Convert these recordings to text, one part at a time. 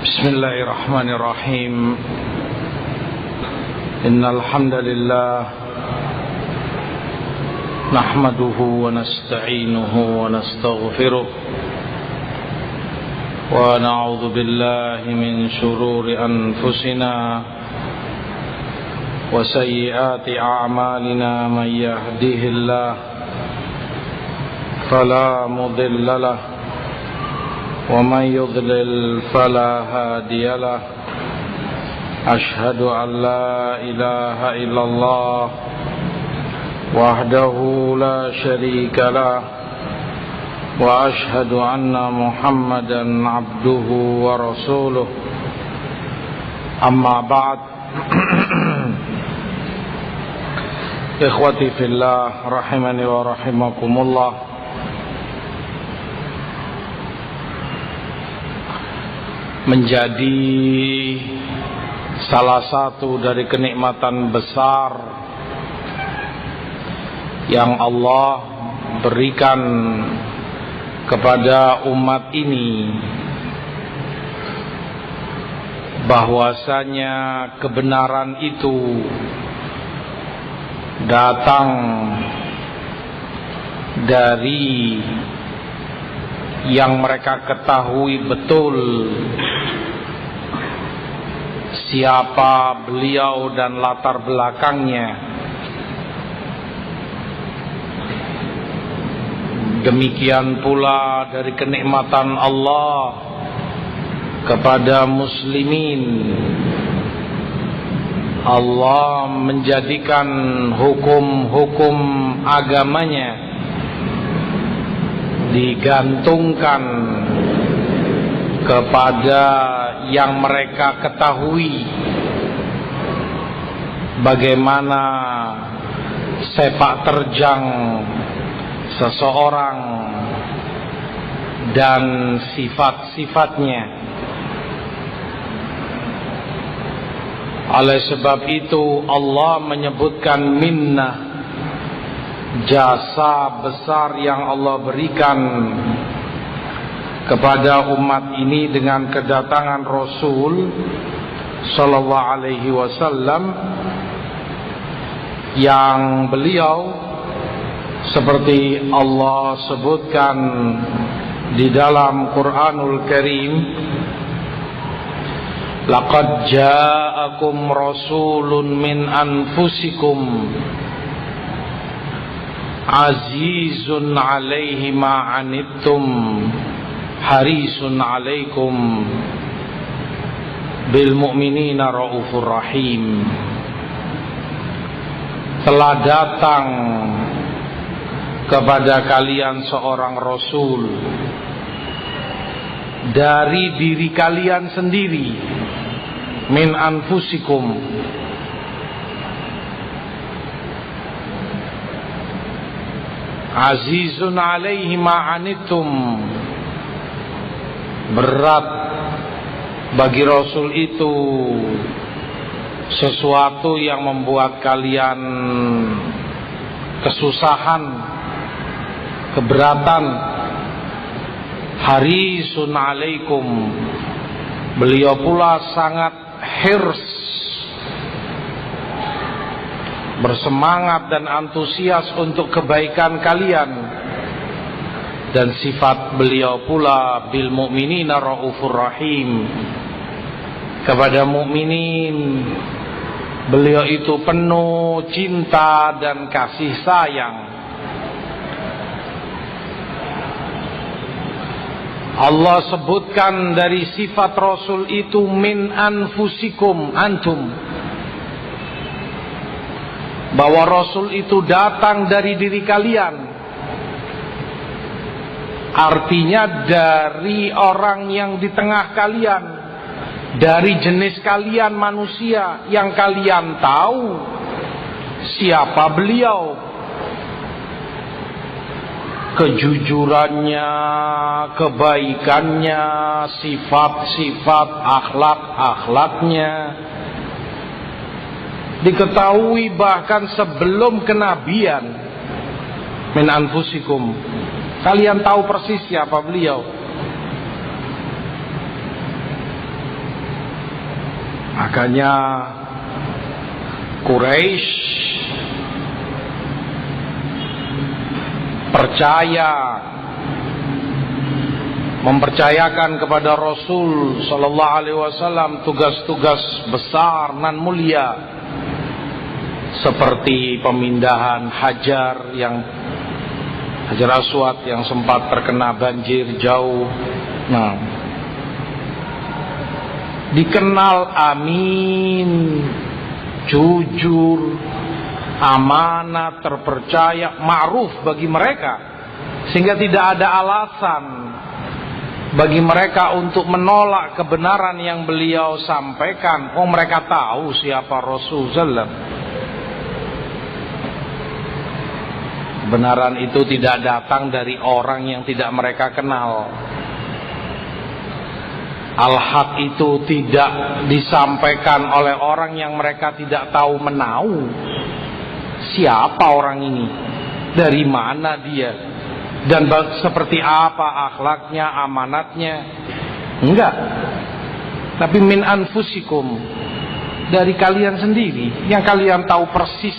بسم الله الرحمن الرحيم إن الحمد لله نحمده ونستعينه ونستغفره ونعوذ بالله من شرور أنفسنا وسيئات أعمالنا من يهده الله فلا مضل له ومن يضلل فلا هادي له أشهد أن لا إله إلا الله وحده لا شريك له وأشهد أن محمدا عبده ورسوله أما بعد إخوتي في الله رحمني ورحمكم الله. Menjadi salah satu dari kenikmatan besar yang Allah berikan kepada umat ini, bahwasanya kebenaran itu datang dari yang mereka ketahui betul siapa beliau dan latar belakangnya. Demikian pula dari kenikmatan Allah kepada muslimin, Allah menjadikan hukum-hukum agamanya digantungkan kepada yang mereka ketahui, bagaimana sepak terjang seseorang dan sifat-sifatnya. Oleh sebab itu Allah menyebutkan minnah, jasa besar yang Allah berikan kepada umat ini dengan kedatangan Rasul sallallahu alaihi wasallam, yang beliau seperti Allah sebutkan di dalam Quranul Karim, laqad ja'akum rasulun min anfusikum azizun 'alaihi ma 'anittum harisun 'alaikum bil mu'minina raufur rahim. Telah datang kepada kalian seorang rasul dari diri kalian sendiri, min anfusikum, azizun 'alaihi ma 'anittum, berat bagi Rasul itu sesuatu yang membuat kalian kesusahan, keberatan. Harisun 'alaikum, beliau pula sangat hirs, bersemangat dan antusias untuk kebaikan kalian. Dan sifat beliau pula bil mu'minina raufur rahim, kepada mukminin beliau itu penuh cinta dan kasih sayang. Allah sebutkan dari sifat Rasul itu min anfusikum, antum, bahwa Rasul itu datang dari diri kalian. Artinya dari orang yang di tengah kalian, dari jenis kalian manusia, yang kalian tahu siapa beliau, kejujurannya, kebaikannya, sifat-sifat akhlak-akhlaknya diketahui bahkan sebelum kenabian. Min anfusikum, kalian tahu persis siapa beliau. Makanya Quraisy mempercayakan kepada Rasul sallallahu alaihi wasallam tugas-tugas besar nan mulia, seperti pemindahan Hajar Aswad yang sempat terkena banjir jauh. Nah, dikenal amin, jujur, amanat, terpercaya, ma'ruf bagi mereka, sehingga tidak ada alasan bagi mereka untuk menolak kebenaran yang beliau sampaikan. Oh, mereka tahu siapa Rasul sallallahu. Kebenaran itu tidak datang dari orang yang tidak mereka kenal. Al-haq itu tidak disampaikan oleh orang yang mereka tidak tahu menau. Siapa orang ini? Dari mana dia? Dan seperti apa akhlaknya, amanatnya? Enggak. Tapi min anfusikum, dari kalian sendiri, yang kalian tahu persis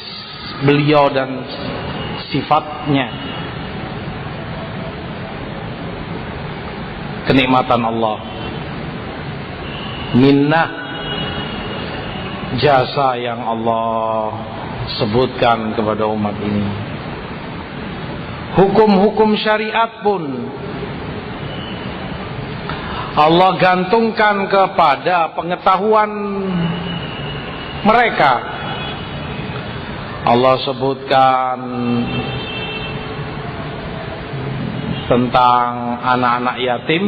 beliau dan sifatnya. Kenikmatan Allah, minnah, jasa yang Allah sebutkan kepada umat ini. Hukum-hukum syariat pun Allah gantungkan kepada pengetahuan mereka. Allah sebutkan tentang anak-anak yatim,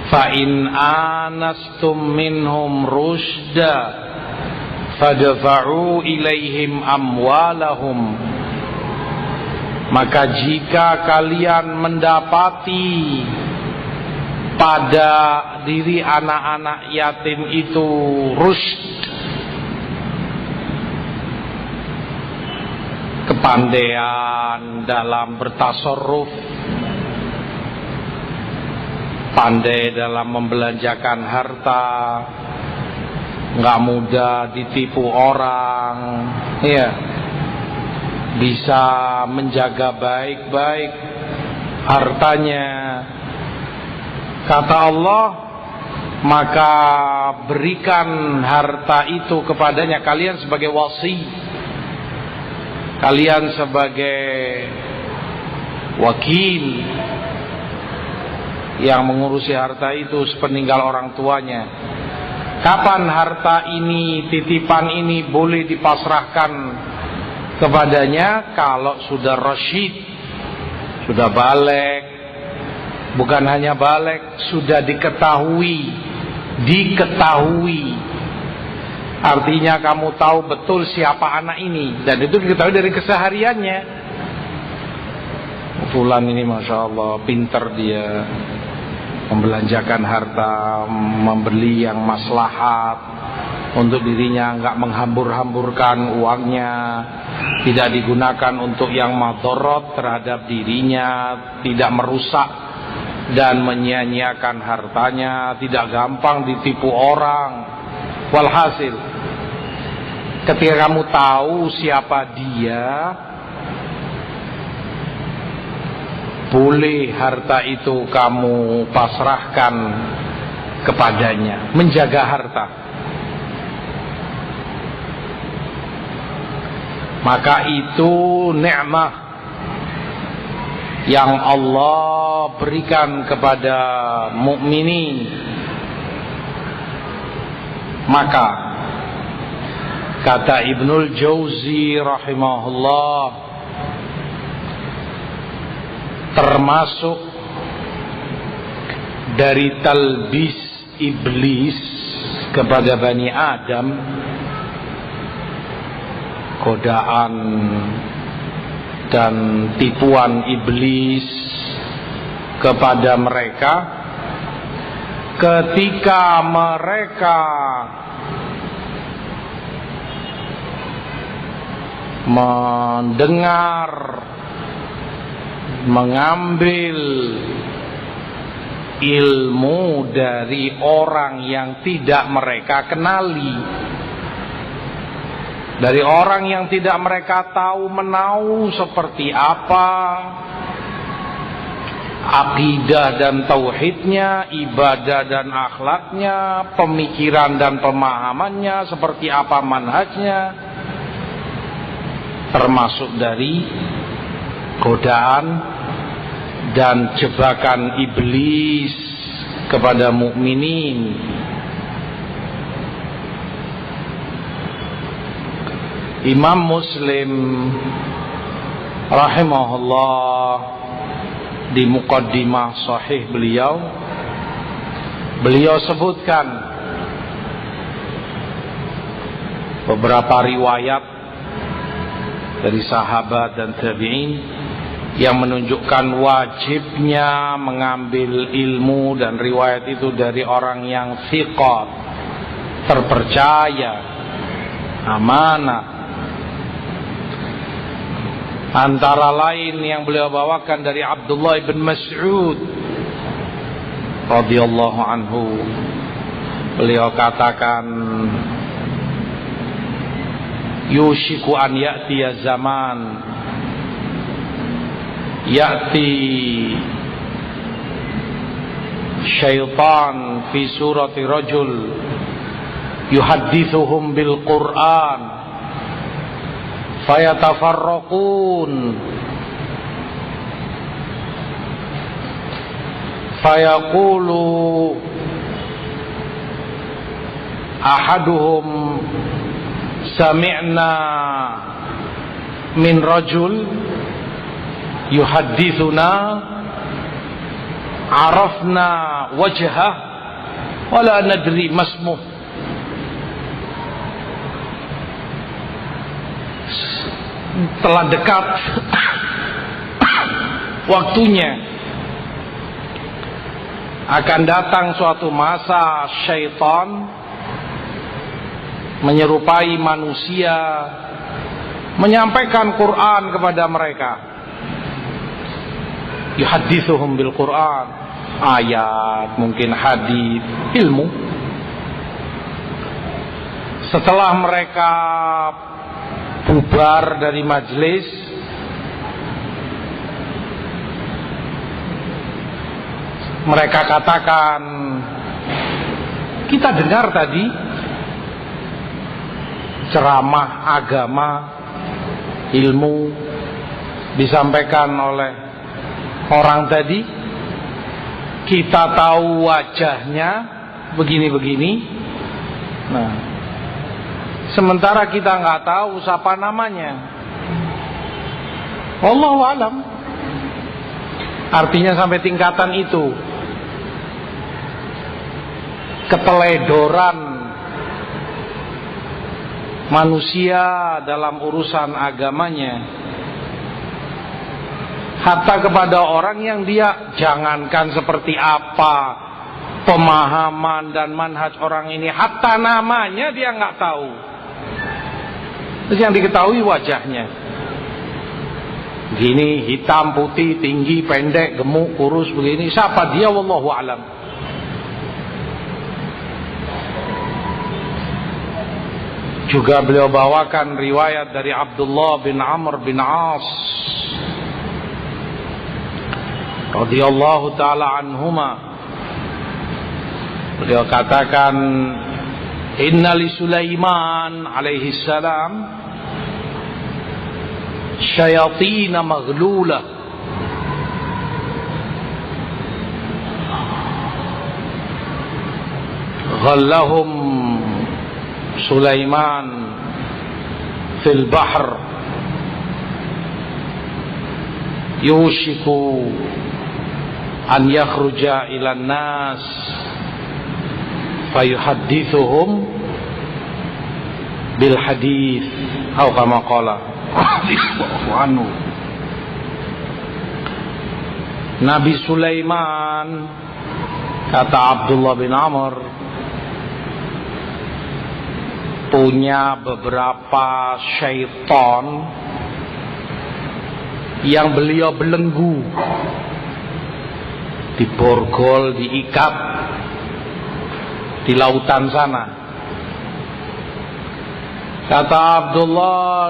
fa in anastum minhum rushda fadfa'u ilaihim amwalahum. Maka jika kalian mendapati pada diri anak-anak yatim itu rushd, kepandaian dalam bertasarruf, pandai dalam membelanjakan harta, nggak mudah ditipu orang, ya, bisa menjaga baik-baik hartanya, kata Allah, maka berikan harta itu kepadanya. Kalian sebagai wasi, kalian sebagai wakil yang mengurusi harta itu sepeninggal orang tuanya. Kapan harta ini, titipan ini boleh dipasrahkan kepadanya? Kalau sudah rasyid, sudah balik. Bukan hanya balik, sudah diketahui. Artinya kamu tahu betul siapa anak ini, dan itu diketahui dari kesehariannya. Fulan ini masya Allah pinter dia membelanjakan harta, membeli yang maslahat untuk dirinya, nggak menghambur-hamburkan uangnya, tidak digunakan untuk yang madorot terhadap dirinya, tidak merusak dan menyia-nyiakan hartanya, tidak gampang ditipu orang. Walhasil, ketika kamu tahu siapa dia, boleh harta itu kamu pasrahkan kepadanya, menjaga harta. Maka itu nikmat yang Allah berikan kepada mukminin. Maka kata Ibnul Jauzi rahimahullah, termasuk dari talbis iblis kepada Bani Adam, godaan dan tipuan iblis kepada mereka ketika mereka mendengar, mengambil ilmu dari orang yang tidak mereka kenali, dari orang yang tidak mereka tahu menahu seperti apa akidah dan tauhidnya, ibadah dan akhlaknya, pemikiran dan pemahamannya, seperti apa manhajnya, termasuk dari godaan dan jebakan iblis kepada mukminin. Imam Muslim rahimahullah di muqaddimah sahih beliau sebutkan beberapa riwayat dari sahabat dan tabi'in yang menunjukkan wajibnya mengambil ilmu dan riwayat itu dari orang yang thiqat, terpercaya, amanah. Antara lain yang beliau bawakan dari Abdullah bin Mas'ud radhiyallahu anhu, beliau katakan, yushiku an ya'tiya zaman ya'ti syaitan fi surati rajul yuhaddithuhum bil Qur'an fayatafarraqun fayaqulu ahaduhum sami'na min rajul yuhaddithuna arafna wajhah wala nadri masmuh. Telah dekat waktunya akan datang suatu masa syaitan menyerupai manusia, menyampaikan Quran kepada mereka. Yuhaddithuhum bil Quran, ayat, mungkin hadis, ilmu. Setelah mereka bubar dari majelis, mereka katakan, kita dengar tadi ceramah agama, ilmu disampaikan oleh orang tadi, kita tahu wajahnya begini-begini. Nah, sementara kita nggak tahu siapa namanya. Wallahu alam. Artinya sampai tingkatan itu, keteledoran manusia dalam urusan agamanya, hatta kepada orang yang dia jangankan seperti apa pemahaman dan manhaj orang ini, hatta namanya dia nggak tahu. Terus yang diketahui wajahnya, gini, hitam, putih, tinggi, pendek, gemuk, kurus, begini. Siapa dia? Wallahu alam. Juga beliau bawakan riwayat dari Abdullah bin Amr bin As radhiyallahu ta'ala anhuma. Beliau katakan, inna li Sulaiman alaihi salam syayatin maghlula ghallahum Sulaiman fil bahr yushiku an yakhruja ila nas fayuhaddithuhum bil hadith atau kama qala anhu. Nabi Sulaiman, kata Abdullah bin Amr, punya beberapa syaitan yang beliau belenggu, diborgol, diikat di lautan sana. Kata Abdullah,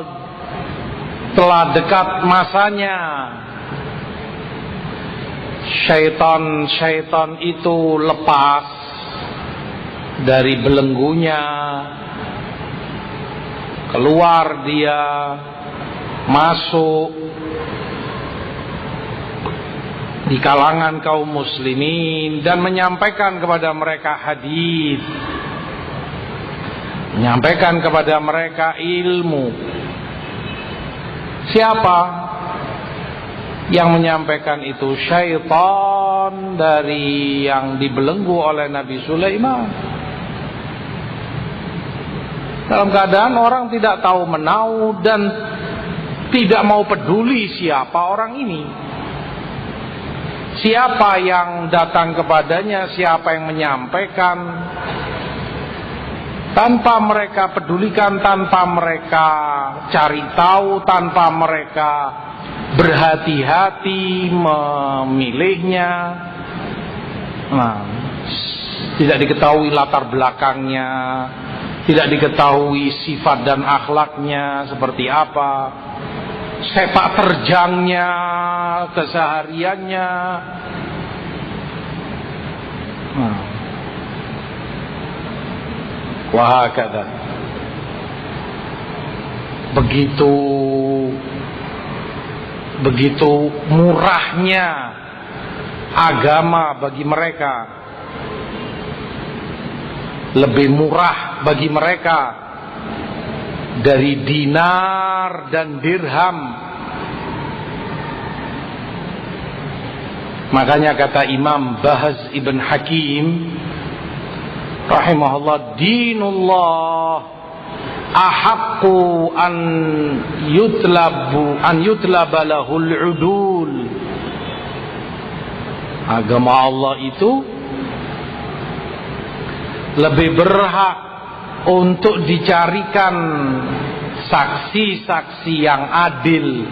telah dekat masanya syaitan itu lepas dari belenggunya, keluar dia, masuk di kalangan kaum muslimin dan menyampaikan kepada mereka hadis, menyampaikan kepada mereka ilmu. Siapa yang menyampaikan itu? Syaitan dari yang dibelenggu oleh Nabi Sulaiman. Dalam keadaan orang tidak tahu menau dan tidak mau peduli siapa orang ini, siapa yang datang kepadanya, siapa yang menyampaikan, tanpa mereka pedulikan, tanpa mereka cari tahu, tanpa mereka berhati-hati memilihnya. Nah, tidak diketahui latar belakangnya, tidak diketahui sifat dan akhlaknya seperti apa, sepak terjangnya, kesehariannya. Nah, wahakadha. Begitu murahnya agama bagi mereka, lebih murah bagi mereka dari dinar dan dirham. Makanya kata Imam Bahz ibn Hakim rahimahullah, dinullah ahaqqu an yutlaba lahul udul. Agama Allah itu lebih berhak untuk dicarikan saksi-saksi yang adil.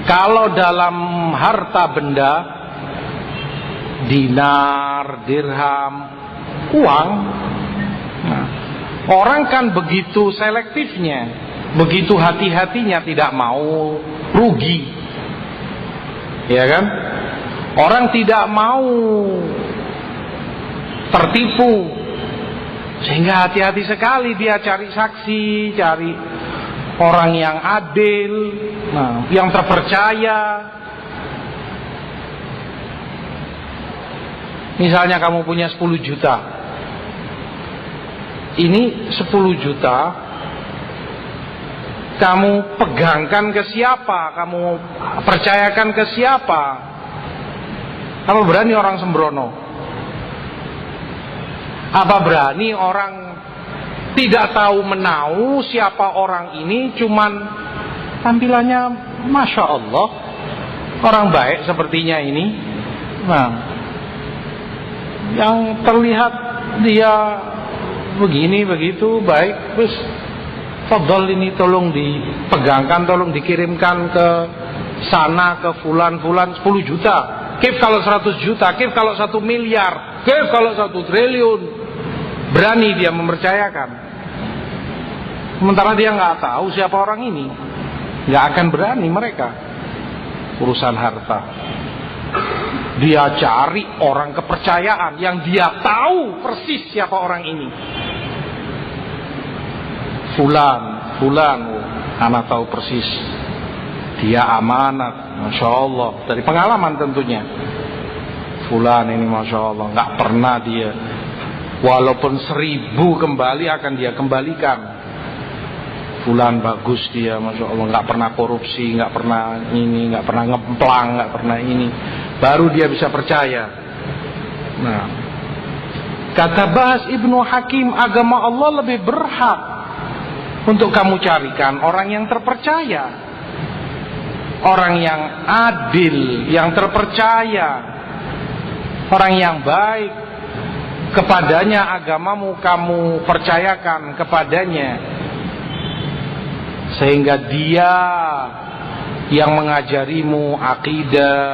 Kalau dalam harta benda, dinar, dirham, uang, nah, orang kan begitu selektifnya, begitu hati-hatinya, tidak mau rugi, ya kan? Orang tidak mau tertipu, sehingga hati-hati sekali dia cari saksi, cari orang yang adil, nah, yang terpercaya. Misalnya kamu punya 10 juta, ini 10 juta kamu pegangkan ke siapa, kamu percayakan ke siapa? Apa berani orang sembrono? Apa berani orang tidak tahu menau siapa orang ini, cuman tampilannya Masya Allah, orang baik sepertinya ini. Nah, yang terlihat dia begini begitu baik, terus fadhal ini tolong dipegangkan, tolong dikirimkan ke sana, ke fulan-fulan 10 juta. Kif kalau 100 juta, kif kalau 1 miliar, kif kalau 1 triliun. Berani dia mempercayakan. Sementara dia nggak tahu siapa orang ini, nggak akan berani mereka. Urusan harta, dia cari orang kepercayaan yang dia tahu persis siapa orang ini. Fulan, anak tahu persis. Dia amanat, Masya Allah, dari pengalaman tentunya. Fulan ini Masya Allah, nggak pernah dia, walaupun 1000 kembali akan dia kembalikan. Fulan bagus dia, Masya Allah, nggak pernah korupsi, nggak pernah ini, nggak pernah ngemplang, nggak pernah ini. Baru dia bisa percaya. Nah, kata Bahz ibnu Hakim, agama Allah lebih berhak untuk kamu carikan orang yang terpercaya, orang yang adil, yang terpercaya, orang yang baik. Kepadanya agamamu kamu percayakan kepadanya, sehingga dia yang mengajarimu akidah,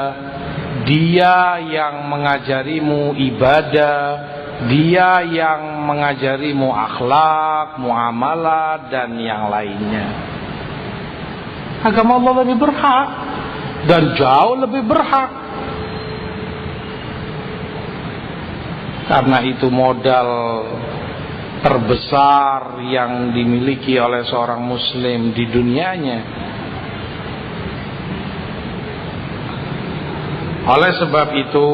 dia yang mengajarimu ibadah, dia yang mengajarimu akhlak, muamalah, dan yang lainnya. Agama Allah lebih berhak dan jauh lebih berhak. Karena itu modal terbesar yang dimiliki oleh seorang muslim di dunianya. Oleh sebab itu,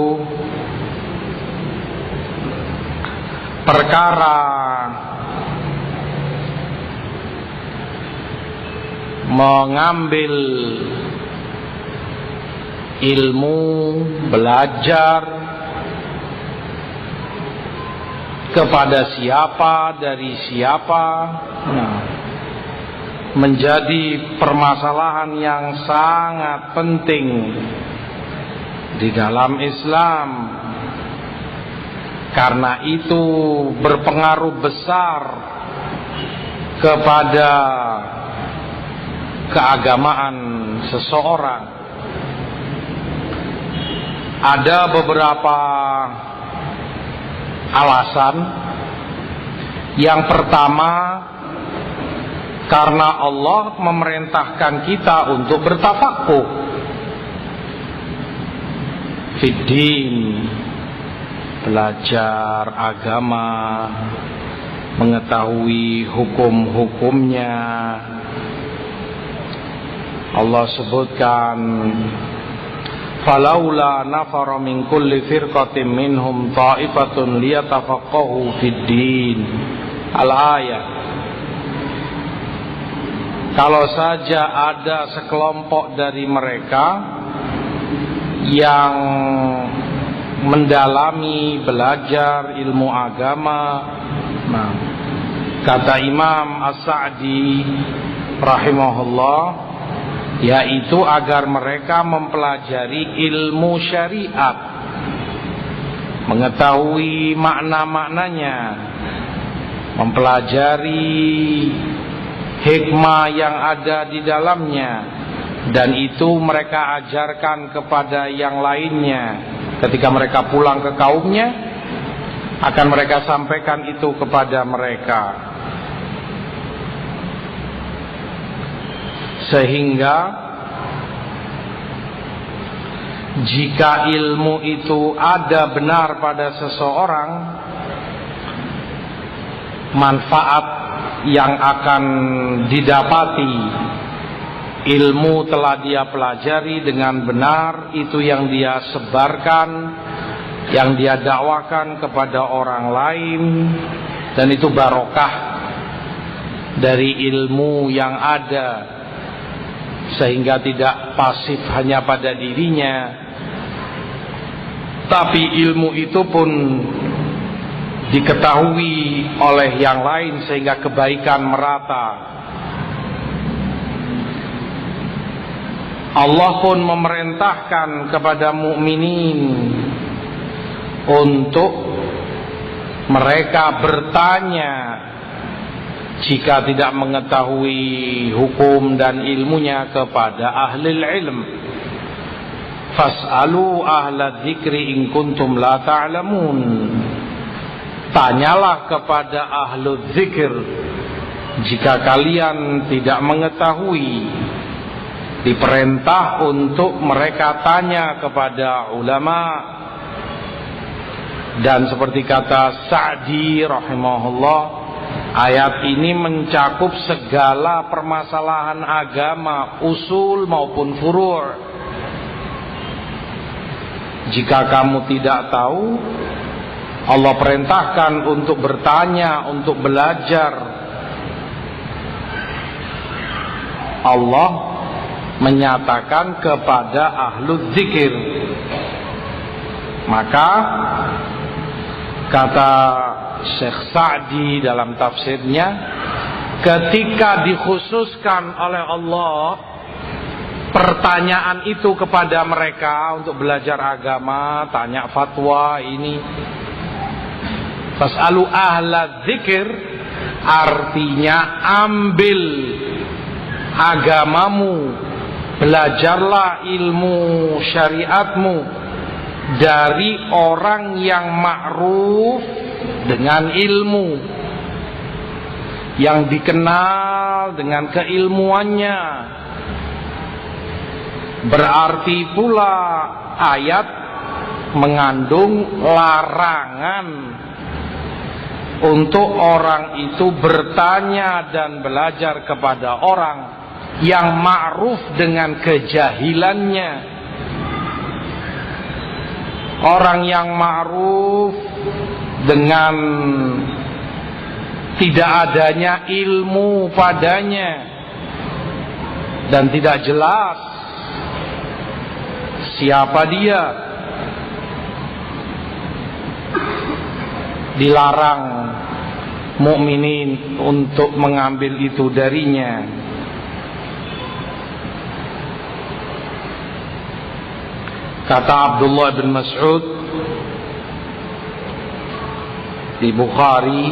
perkara mengambil ilmu, belajar kepada siapa, dari siapa, menjadi permasalahan yang sangat penting di dalam Islam. Karena itu berpengaruh besar kepada keagamaan seseorang. Ada beberapa alasan. Yang pertama, karena Allah memerintahkan kita untuk bertafakuh fiddin, belajar agama, mengetahui hukum-hukumnya. Allah sebutkan, falaula nafara min kulli firqatin minhum ta'ifatun liyatafaqahu fid-din. Al-ayat. Kalau saja ada sekelompok dari mereka yang mendalami, belajar ilmu agama, kata Imam As-Sa'di rahimahullah, yaitu agar mereka mempelajari ilmu syariat, mengetahui makna-maknanya, mempelajari hikmah yang ada di dalamnya, dan itu mereka ajarkan kepada yang lainnya. Ketika mereka pulang ke kaumnya, akan mereka sampaikan itu kepada mereka. Sehingga jika ilmu itu ada benar pada seseorang, manfaat yang akan didapati, ilmu telah dia pelajari dengan benar, itu yang dia sebarkan, yang dia dakwakan kepada orang lain, dan itu barokah dari ilmu yang ada, sehingga tidak pasif hanya pada dirinya, tapi ilmu itu pun diketahui oleh yang lain sehingga kebaikan merata. Allah pun memerintahkan kepada mukminin untuk mereka bertanya jika tidak mengetahui hukum dan ilmunya kepada ahli ilm. Fas'alu ahla dzikri in kuntum la ta'lamun. Tanyalah kepada ahlu dzikir jika kalian tidak mengetahui. Diperintah untuk mereka tanya kepada ulama. Dan seperti kata Sa'di rahimahullah, ayat ini mencakup segala permasalahan agama, usul maupun furu'. Jika kamu tidak tahu, Allah perintahkan untuk bertanya, untuk belajar. Allah menyatakan kepada ahlu dzikir. Maka kata Syekh Sa'di dalam tafsirnya, ketika dikhususkan oleh Allah pertanyaan itu kepada mereka untuk belajar agama, tanya fatwa ini, fas'alu ahla dzikir, artinya ambil agamamu, Belajarlah ilmu syariatmu dari orang yang ma'ruf dengan ilmu, yang dikenal dengan keilmuannya. Berarti pula ayat mengandung larangan untuk orang itu bertanya dan belajar kepada orang yang ma'ruf dengan kejahilannya. Orang yang ma'ruf dengan tidak adanya ilmu padanya dan tidak jelas siapa dia, dilarang mukminin untuk mengambil itu darinya. Kata Abdullah bin Mas'ud di Bukhari,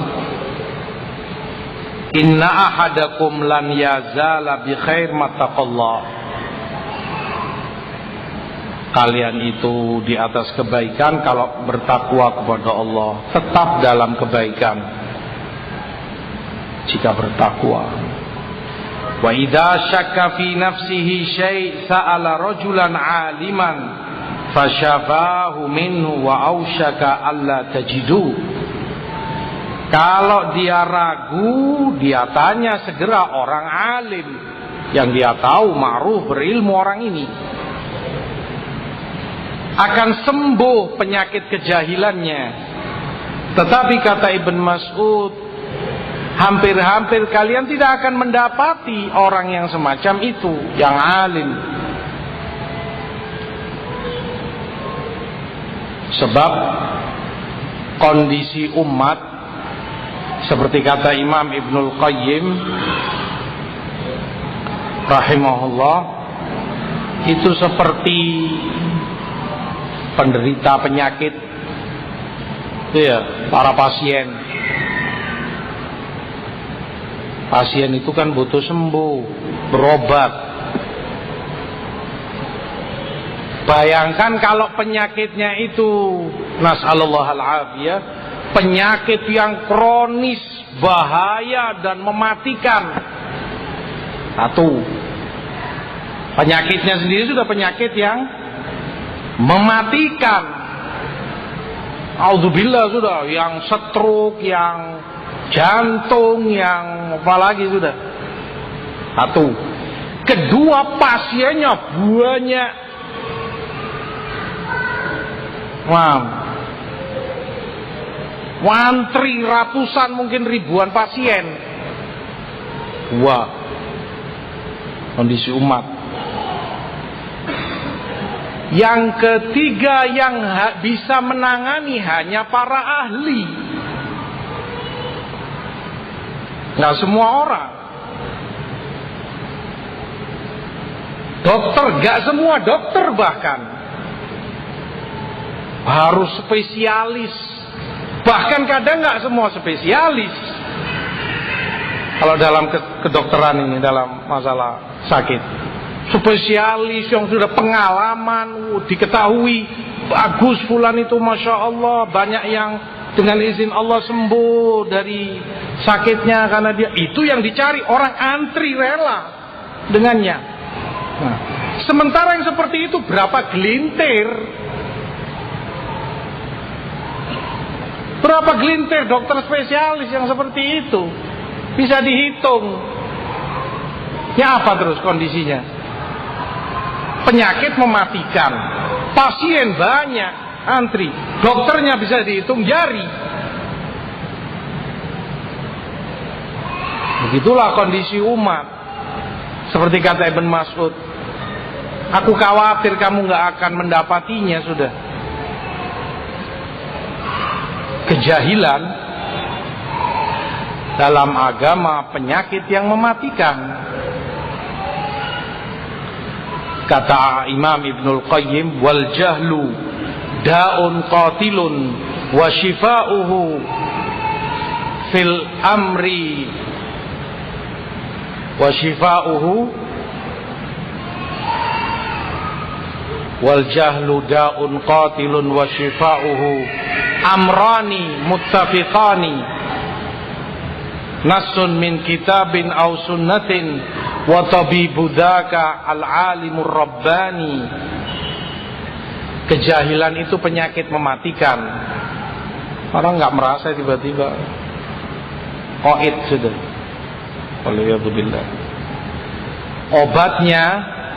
inna ahadakum lan yazala bi khair mattaqallah. Kalian itu di atas kebaikan kalau bertakwa kepada Allah, tetap dalam kebaikan jika bertakwa. Wa idza syakka fi nafsihi syai' sa'ala rajulan 'aliman fasyafahu minhu wa ausyaka alla tajidu. Kalau dia ragu, dia tanya segera orang alim yang dia tahu ma'ruf berilmu orang ini. Akan sembuh penyakit kejahilannya. Tetapi kata Ibn Mas'ud, hampir-hampir kalian tidak akan mendapati orang yang semacam itu, yang alim. Sebab kondisi umat, seperti kata Imam Ibnul Qayyim rahimahullah, itu seperti penderita penyakit, ya, para pasien. Pasien itu kan butuh sembuh, berobat. Bayangkan kalau penyakitnya itu, nas'alullah al-afiyah, penyakit yang kronis, bahaya dan mematikan. Satu, penyakitnya sendiri sudah penyakit yang mematikan. Auzubillah sudah, yang stroke, yang jantung, yang apalagi sudah. Satu. Kedua, pasiennya banyak. Wow. Wantri ratusan mungkin ribuan pasien. Wah, kondisi umat. Yang ketiga, yang bisa menangani hanya para ahli, nggak semua orang. Dokter, nggak semua dokter, bahkan harus spesialis. Bahkan kadang nggak semua spesialis. Kalau dalam kedokteran ini, dalam masalah sakit, spesialis yang sudah pengalaman, diketahui bagus fulan itu, masya Allah, banyak yang dengan izin Allah sembuh dari sakitnya karena dia itu yang dicari, orang antri rela dengannya. Nah, sementara yang seperti itu berapa gelintir? Berapa gelintir dokter spesialis yang seperti itu? Bisa dihitung. Ya, apa terus kondisinya? Penyakit mematikan, pasien banyak, antri, dokternya bisa dihitung jari. Begitulah kondisi umat. Seperti kata Ibn Mas'ud, aku khawatir kamu gak akan mendapatinya sudah. Kejahilan dalam agama penyakit yang mematikan. Kata Imam Ibnul Qayyim, wal jahlu da'un qatilun wa shifa'uhu fil amri wa shifa'uhu wal jahlu da'un qatilun wa shifa'uhu amrani muttafiqani nasun min kitabin aw sunnatin wa tabibu dzaka al-alimur rabbani. Kejahilan itu penyakit mematikan. Orang nggak merasa tiba-tiba qaid sudah. Waliyadzubillah. Obatnya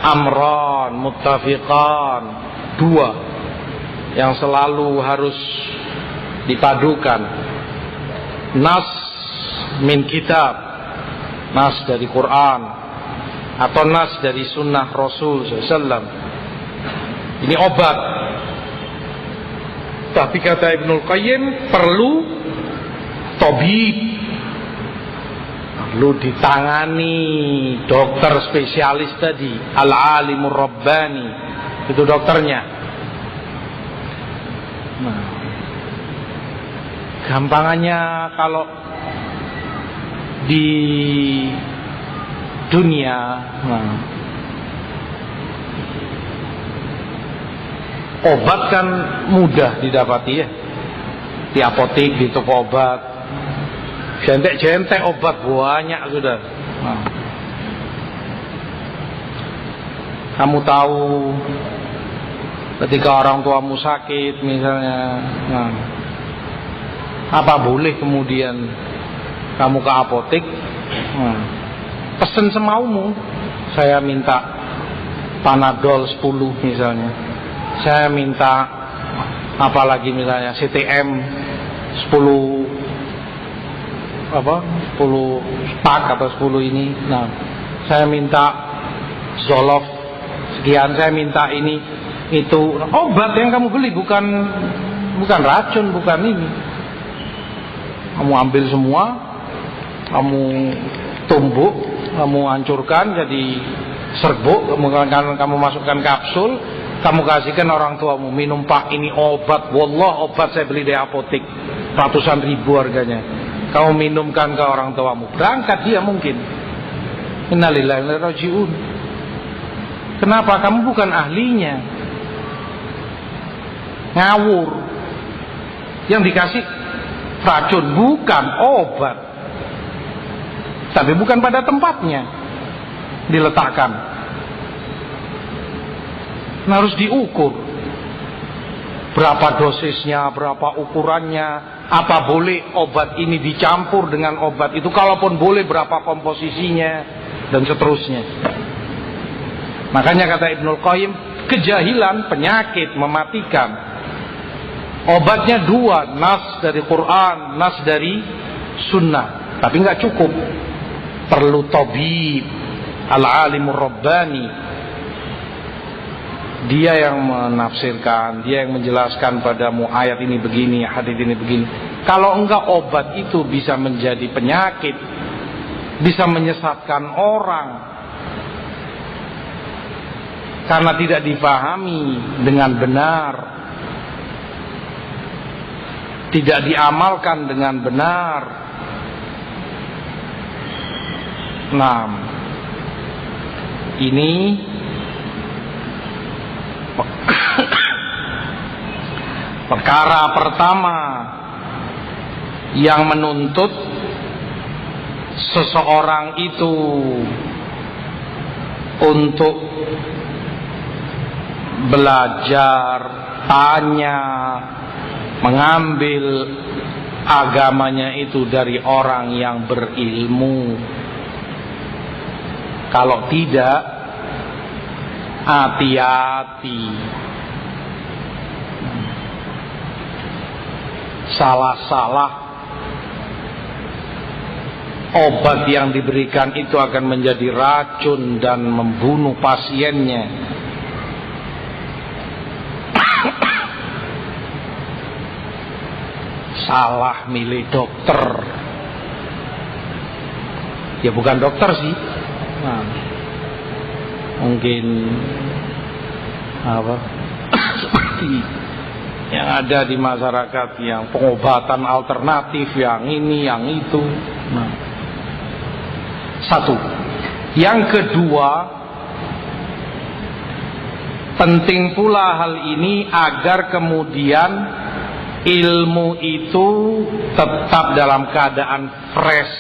amran muttafiqan, dua yang selalu harus dipadukan. Nas min kitab, nas dari Quran atau nas dari sunnah Rasul SAW. Ini obat. Tapi kata Ibnul Qayyim perlu tabib, perlu ditangani dokter spesialis tadi, al-alimur rabbani, itu dokternya. Nah, gampangannya kalau di dunia, obat kan mudah didapati ya, di apotek, di toko obat, jentek-jentek obat banyak sudah. Kamu tahu ketika orang tuamu sakit misalnya, apa boleh kemudian kamu ke apotek, pesen semaumu, saya minta Panadol 10 misalnya, saya minta apalagi misalnya CTM 10 pak atau 10 ini, nah saya minta Zoloft sekian, saya minta ini itu. Obat yang kamu beli bukan racun, bukan ini. Kamu ambil semua, kamu tumbuk, kamu hancurkan jadi serbuk, kamu masukkan kapsul, kamu kasihkan orang tuamu, minum pak, ini obat, wallah obat saya beli di apotek ratusan ribu harganya, kamu minumkan ke orang tuamu, berangkat dia mungkin. Innalillahi wa inna ilaihi raji'un. Kenapa? Kamu bukan ahlinya, ngawur. Yang dikasih racun, bukan obat, tapi bukan pada tempatnya diletakkan. Nah, harus diukur berapa dosisnya, berapa ukurannya, apa boleh obat ini dicampur dengan obat itu, kalaupun boleh berapa komposisinya, dan seterusnya. Makanya kata Ibnul Qayyim, kejahilan penyakit mematikan. Obatnya dua, nas dari Quran, nas dari sunnah. Tapi nggak cukup, perlu tabib, al-alimur rabbani. Dia yang menafsirkan, dia yang menjelaskan padamu ayat ini begini, hadis ini begini. Kalau enggak, obat itu bisa menjadi penyakit, bisa menyesatkan orang karena tidak dipahami dengan benar, tidak diamalkan dengan benar. Nah, ini perkara pertama yang menuntut seseorang itu untuk belajar, tanya, mengambil agamanya itu dari orang yang berilmu. Kalau tidak, hati-hati, salah-salah obat yang diberikan itu akan menjadi racun dan membunuh pasiennya. Salah milih dokter, ya bukan dokter sih, nah, mungkin apa seperti yang ada di masyarakat, yang pengobatan alternatif, yang ini, yang itu. Nah, satu. Yang kedua, Penting pula hal ini agar kemudian ilmu itu tetap dalam keadaan fresh.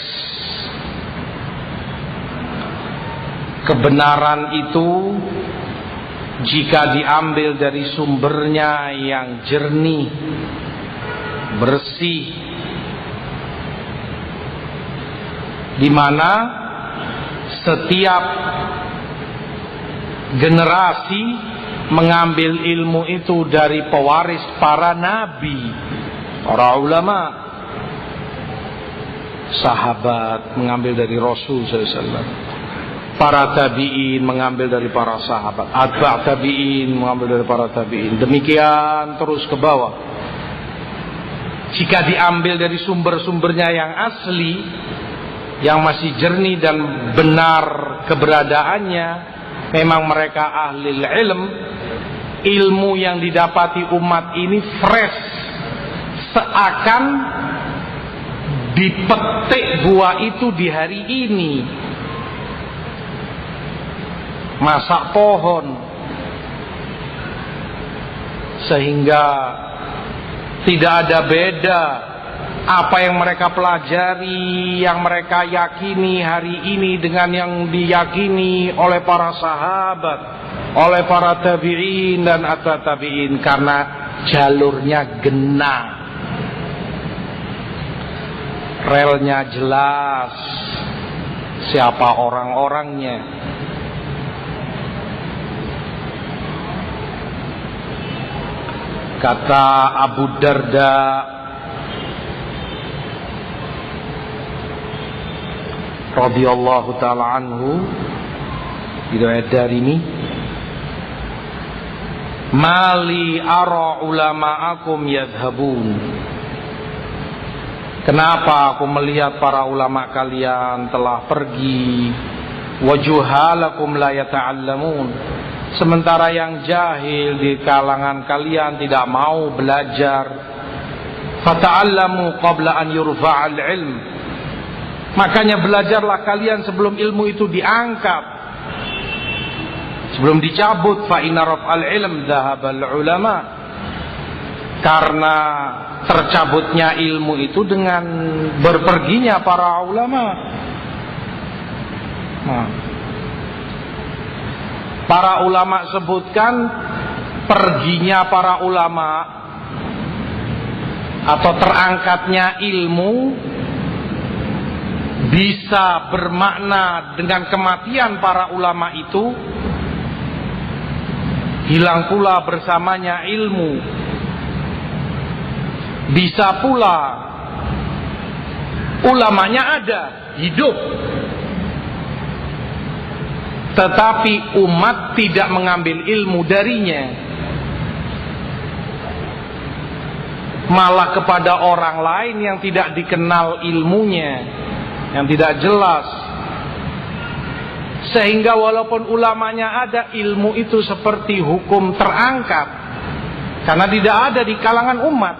Kebenaran itu jika diambil dari sumbernya yang jernih, bersih, di mana setiap generasi mengambil ilmu itu dari pewaris para nabi, para ulama, sahabat mengambil dari Rasul SAW, para tabi'in mengambil dari para sahabat, atba' tabi'in mengambil dari para tabi'in, demikian terus ke bawah. Jika diambil dari sumber-sumbernya yang asli, yang masih jernih dan benar keberadaannya, memang mereka ahli ilm, ilmu yang didapati umat ini fresh, seakan dipetik buah itu di hari ini. Masak pohon, sehingga tidak ada beda apa yang mereka pelajari, yang mereka yakini hari ini dengan yang diyakini oleh para sahabat, oleh para tabi'in dan atba' tabi'in, karena jalurnya genah, relnya jelas, siapa orang-orangnya. Kata Abu Darda radhiyallahu ta'ala anhu, riwayat Darimi, mali ara ulama'akum yadhhabun. Kenapa aku melihat para ulama kalian telah pergi, wajuhalakum la yata'allamun, sementara yang jahil di kalangan kalian tidak mau belajar. Fata'allamu qabla an yurfa'al ilm, makanya belajarlah kalian sebelum ilmu itu diangkat, sebelum dicabut. Fa inna raf'al ilm dhahabal ulama, karena tercabutnya ilmu itu dengan berperginya para ulama. Para ulama sebutkan perginya para ulama atau terangkatnya ilmu bisa bermakna dengan kematian para ulama itu, hilang pula bersamanya ilmu. Bisa pula ulamanya ada, hidup, tetapi umat tidak mengambil ilmu darinya, malah kepada orang lain yang tidak dikenal ilmunya, yang tidak jelas. Sehingga walaupun ulamanya ada, ilmu itu seperti hukum terangkat, karena tidak ada di kalangan umat,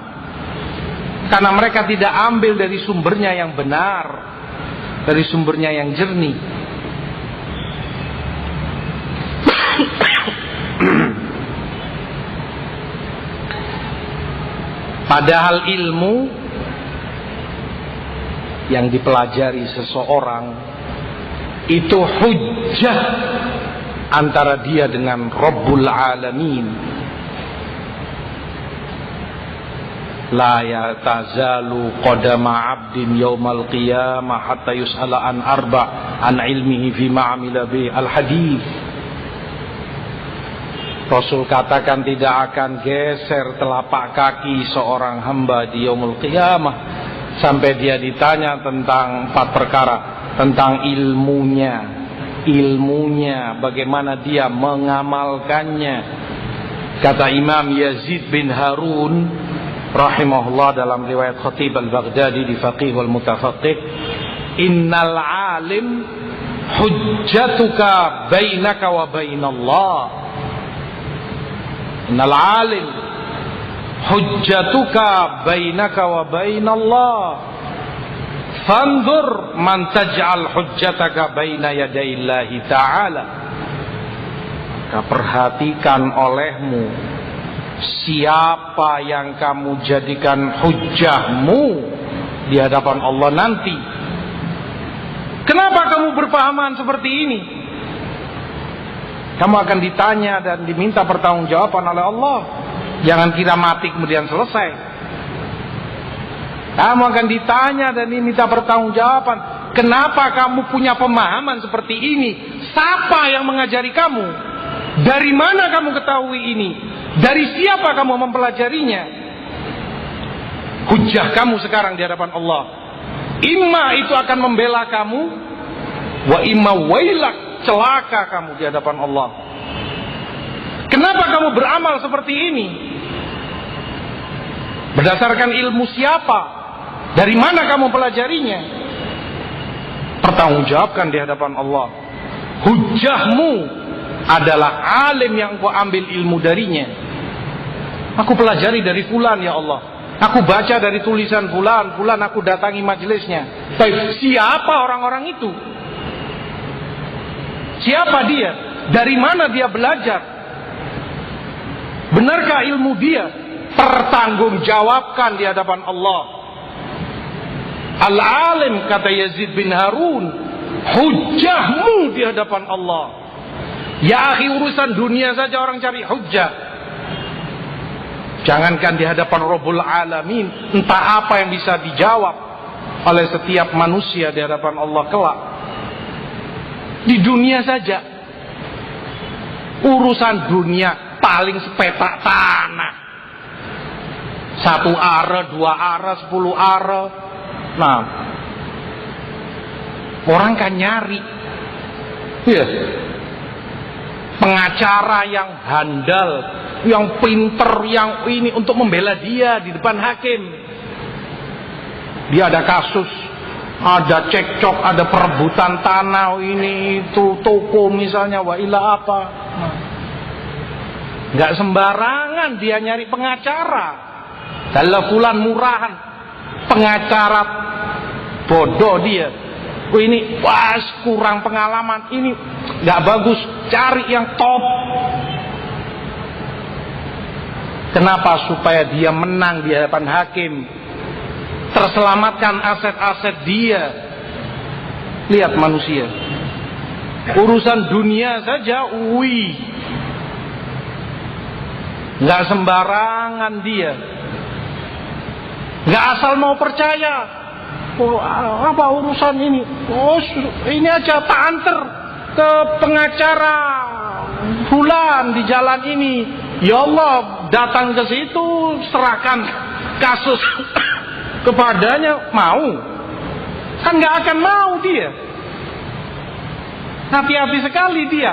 karena mereka tidak ambil dari sumbernya yang benar, dari sumbernya yang jernih. Padahal ilmu yang dipelajari seseorang itu hujjah antara dia dengan Rabbul Alamin. La yatazalu qadama 'abdin yaumal qiyamah hatta yus'ala an an ilmihi fi ma'amila bi al-hadits. Rasul katakan tidak akan geser telapak kaki seorang hamba di yaumul qiyamah sampai dia ditanya tentang 4 perkara, tentang ilmunya, bagaimana dia mengamalkannya. Kata Imam Yazid bin Harun rahimahullah dalam riwayat Khatib al-Baghdadi di Faqih wal Mutafaqih, innal alim hujjatuka bainaka wa bainallah. Innal alim hujjatuka bainaka wa bainallah, fanzur man taj'al hujjataka baina yadayillahi ta'ala. maka perhatikan olehmu siapa yang kamu jadikan hujjahmu di hadapan Allah nanti. Kenapa kamu berpahaman seperti ini? Kamu akan ditanya dan diminta pertanggungjawaban oleh Allah. Jangan kira mati kemudian selesai. Kamu akan ditanya dan diminta pertanggungjawaban. Kenapa kamu punya pemahaman seperti ini? Siapa yang mengajari kamu? Dari mana kamu ketahui ini? Dari siapa kamu mempelajarinya? Hujjah kamu sekarang di hadapan Allah. Imma itu akan membela kamu, wa imma wailak, celaka kamu di hadapan Allah. Kenapa kamu beramal seperti ini? Berdasarkan ilmu siapa? Dari mana kamu pelajarinya? Pertanggungjawabkan di hadapan Allah. Hujjahmu adalah alim yang kau ambil ilmu darinya. Aku pelajari dari fulan ya Allah. Aku baca dari tulisan fulan, aku datangi majelisnya. Tapi siapa orang-orang itu? Siapa dia? Dari mana dia belajar? Benarkah ilmu dia? Pertanggungjawabkan di hadapan Allah. Al-alim, kata Yazid bin Harun, hujjahmu di hadapan Allah. Ya akhi, urusan dunia saja orang cari hujjah. Jangankan di hadapan Rabbul Alamin, entah apa yang bisa dijawab oleh setiap manusia di hadapan Allah kelak. Di dunia saja, urusan dunia paling sepetak tanah. 1 are, 2 are, 10 are. Nah, orang kan nyari, ya, pengacara yang handal, yang pinter, yang ini untuk membela dia di depan hakim. Dia ada kasus, ada cekcok, ada perebutan tanah, ini itu toko misalnya, wa ila apa. Nggak sembarangan dia nyari pengacara. Kalau fulan murahan, pengacara bodoh dia. Ini kurang pengalaman, ini nggak bagus, cari yang top. Kenapa? Supaya dia menang di hadapan hakim, terselamatkan aset-aset dia. Lihat manusia, urusan dunia saja, nggak sembarangan dia, nggak asal mau percaya. Oh, apa urusan ini? Oh, ini aja tak anter ke pengacara fulan di jalan ini. Ya Allah, datang ke situ, serahkan kasus kepadanya, mau? Kan nggak akan mau dia. Hati-hati sekali dia.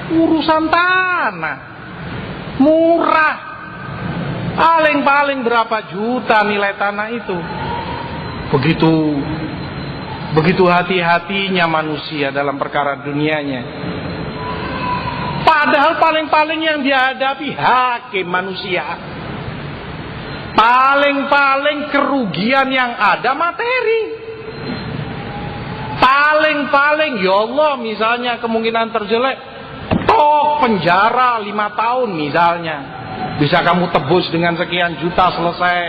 Urusan tanah murah, paling berapa juta nilai tanah itu. Begitu hati-hatinya manusia dalam perkara dunianya. Padahal paling-paling yang dihadapi hakim manusia. Paling-paling kerugian yang ada materi. Paling-paling ya Allah, misalnya kemungkinan terjelek, penjara 5 tahun misalnya. Bisa kamu tebus dengan sekian juta, selesai.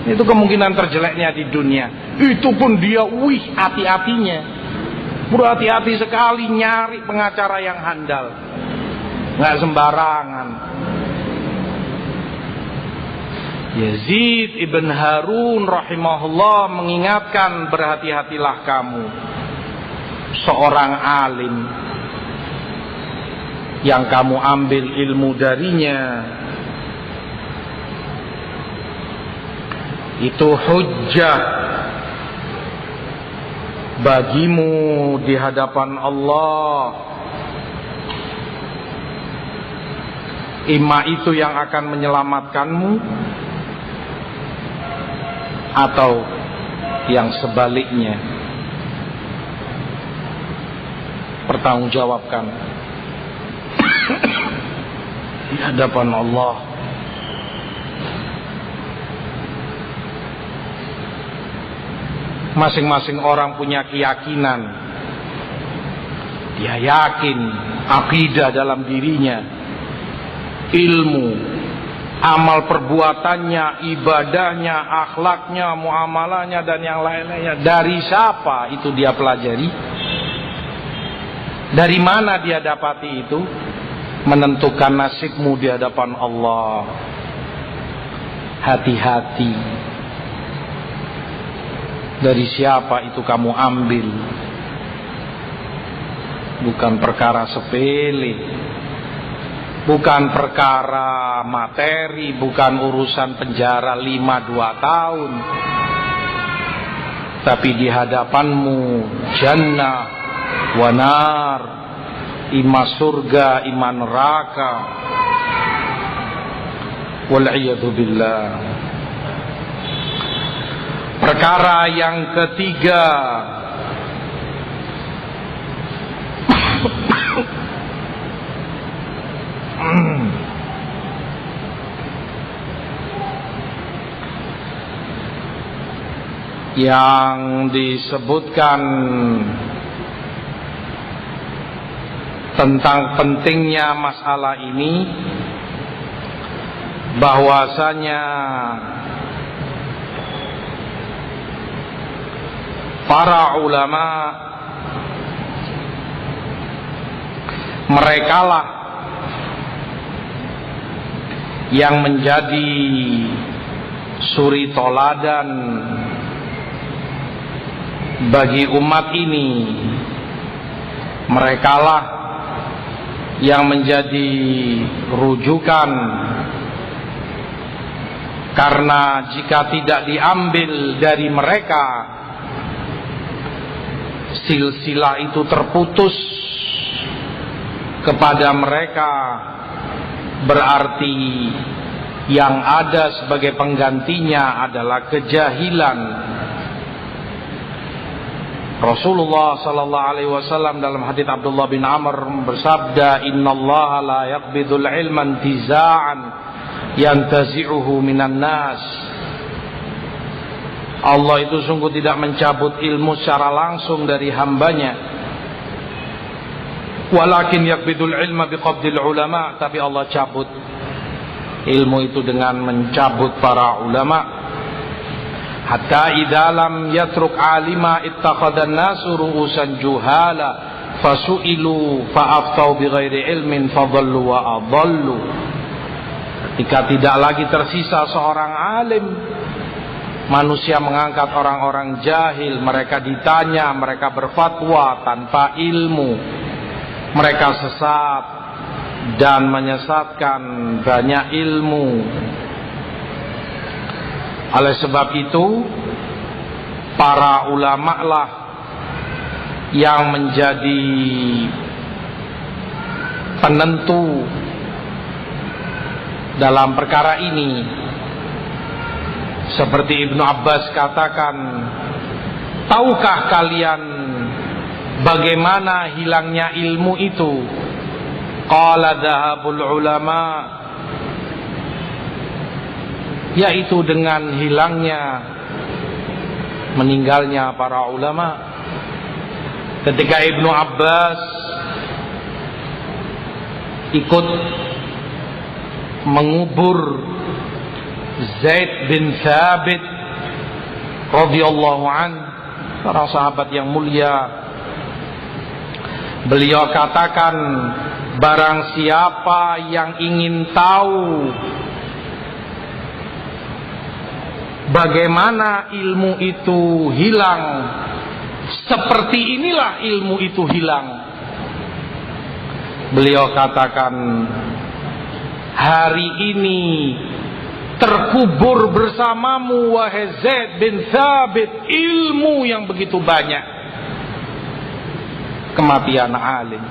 Itu kemungkinan terjeleknya di dunia. Itu pun dia hati-hatinya, berhati-hati sekali nyari pengacara yang handal, nggak sembarangan. Yazid ibn Harun rahimahullah mengingatkan, berhati-hatilah kamu, seorang alim yang kamu ambil ilmu darinya itu hujjah bagimu di hadapan Allah. Imma itu yang akan menyelamatkanmu, atau yang sebaliknya. Pertanggungjawabkan di hadapan Allah. Masing-masing orang punya keyakinan Dia yakin akidah dalam dirinya, ilmu, amal perbuatannya, ibadahnya, akhlaknya, muamalahnya, dan yang lain-lainnya. Dari siapa itu dia pelajari? Dari mana dia dapati itu? Menentukan nasibmu di hadapan Allah. Hati-hati. Dari siapa itu kamu ambil? Bukan perkara sepele, bukan perkara materi, bukan urusan penjara 5-2 tahun, tapi di hadapanmu jannah wa nar, ima surga, ima neraka. Wal'iyadu billah. Perkara yang ketiga, yang disebutkan tentang pentingnya masalah ini, bahwasanya para ulama merekalah yang menjadi suri toladan bagi umat ini. Merekalah yang menjadi rujukan, karena jika tidak diambil dari mereka, silsilah itu terputus kepada mereka, berarti yang ada sebagai penggantinya adalah kejahilan. Rasulullah sallallahu alaihi wasallam dalam hadits Abdullah bin Amr bersabda, "Innallaha la yaqbidul ilma intiza'an yantazi'uhu minan nas." Allah itu sungguh tidak mencabut ilmu secara langsung dari hambanya. Walakin yaqbidul ilma biqabdil ulama, tapi Allah cabut ilmu itu dengan mencabut para ulama. Hatta idza lam yatruk alima ittakhadhan nasu ru'usan juhala fasu'ilu fa'aftau bighairi ilmin fadallu wa adallu. Ketika tidak lagi tersisa seorang alim, manusia mengangkat orang-orang jahil, mereka ditanya, mereka berfatwa tanpa ilmu, mereka sesat dan menyesatkan banyak ilmu. Oleh sebab itu, para ulama lah yang menjadi penentu dalam perkara ini. Seperti Ibnu Abbas katakan, tahukah kalian bagaimana hilangnya ilmu itu? Qala dhahabul ulama, yaitu dengan hilangnya, meninggalnya para ulama. Ketika Ibnu Abbas ikut mengubur Zaid bin Thabit radhiyallahu an, seorang sahabat yang mulia, beliau katakan, barang siapa yang ingin tahu bagaimana ilmu itu hilang, seperti inilah ilmu itu hilang. Beliau katakan, hari ini terkubur bersamamu wahai Zaid bin Thabit ilmu yang begitu banyak. Kematian alim.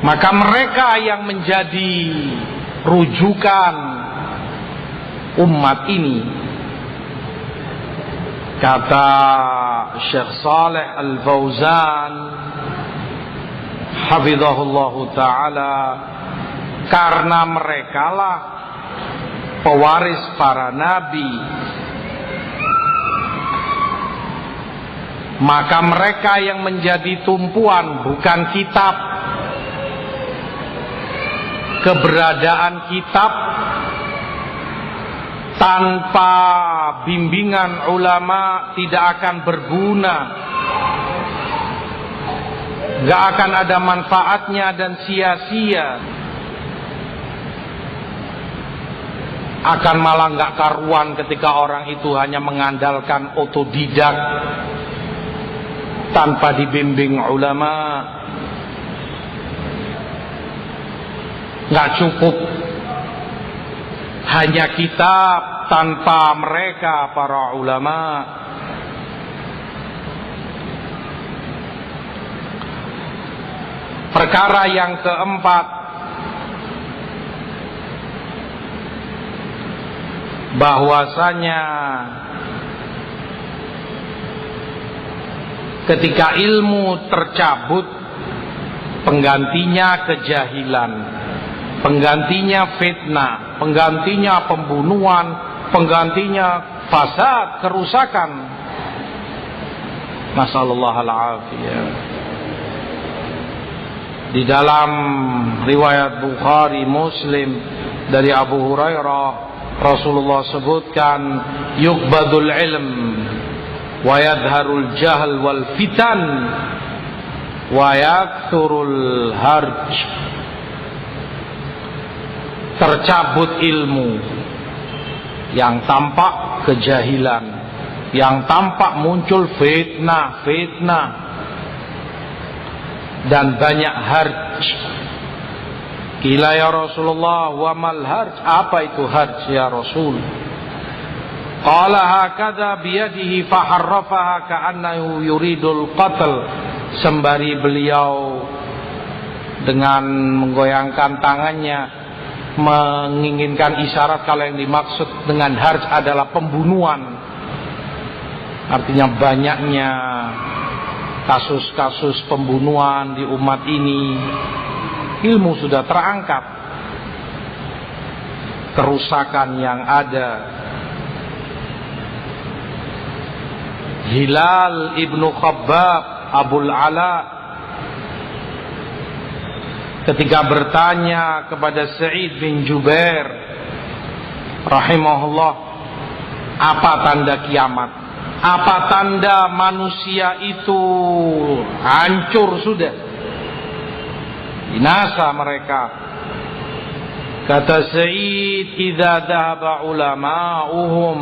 Maka mereka yang menjadi rujukan umat ini, kata Syekh Saleh Al-Fauzan hafizahullahu ta'ala, karena merekalah pewaris para nabi, Maka mereka yang menjadi tumpuan bukan kitab. Keberadaan kitab tanpa bimbingan ulama tidak akan berguna, gak akan ada manfaatnya dan sia-sia. Akan malah gak karuan ketika orang itu hanya mengandalkan otodidak tanpa dibimbing ulama. Gak cukup hanya kitab tanpa mereka para ulama. Perkara yang keempat, bahwasanya ketika ilmu tercabut, penggantinya kejahilan, penggantinya fitnah, penggantinya pembunuhan, penggantinya fasad, kerusakan. Nasallallahu al-afiyah. Di dalam riwayat Bukhari, Muslim dari Abu Hurairah, Rasulullah sebutkan, yuqbadul ilm wa yadharul jahl wal fitan wa yakthurul harj. Tercabut ilmu, yang tampak kejahilan, yang tampak muncul fitnah, dan banyak harj. Qila ya Rasulullah, wa mal harj? Apa itu harj ya Rasul? Qala hakadha biyadihi faharrafaha ka'annahu yuridul qatl. Sembari beliau dengan menggoyangkan tangannya menginginkan isyarat kalau yang dimaksud dengan harj adalah pembunuhan. Artinya banyaknya kasus-kasus pembunuhan di umat ini. Ilmu sudah terangkat, kerusakan yang ada. Hilal ibnu Khabbab Abul Ala ketika bertanya kepada Sa'id bin Jubair rahimahullah, apa tanda kiamat? Apa tanda manusia itu hancur sudah, binasa mereka? Kata Sa'id, idza dhahaba ulama'uhum,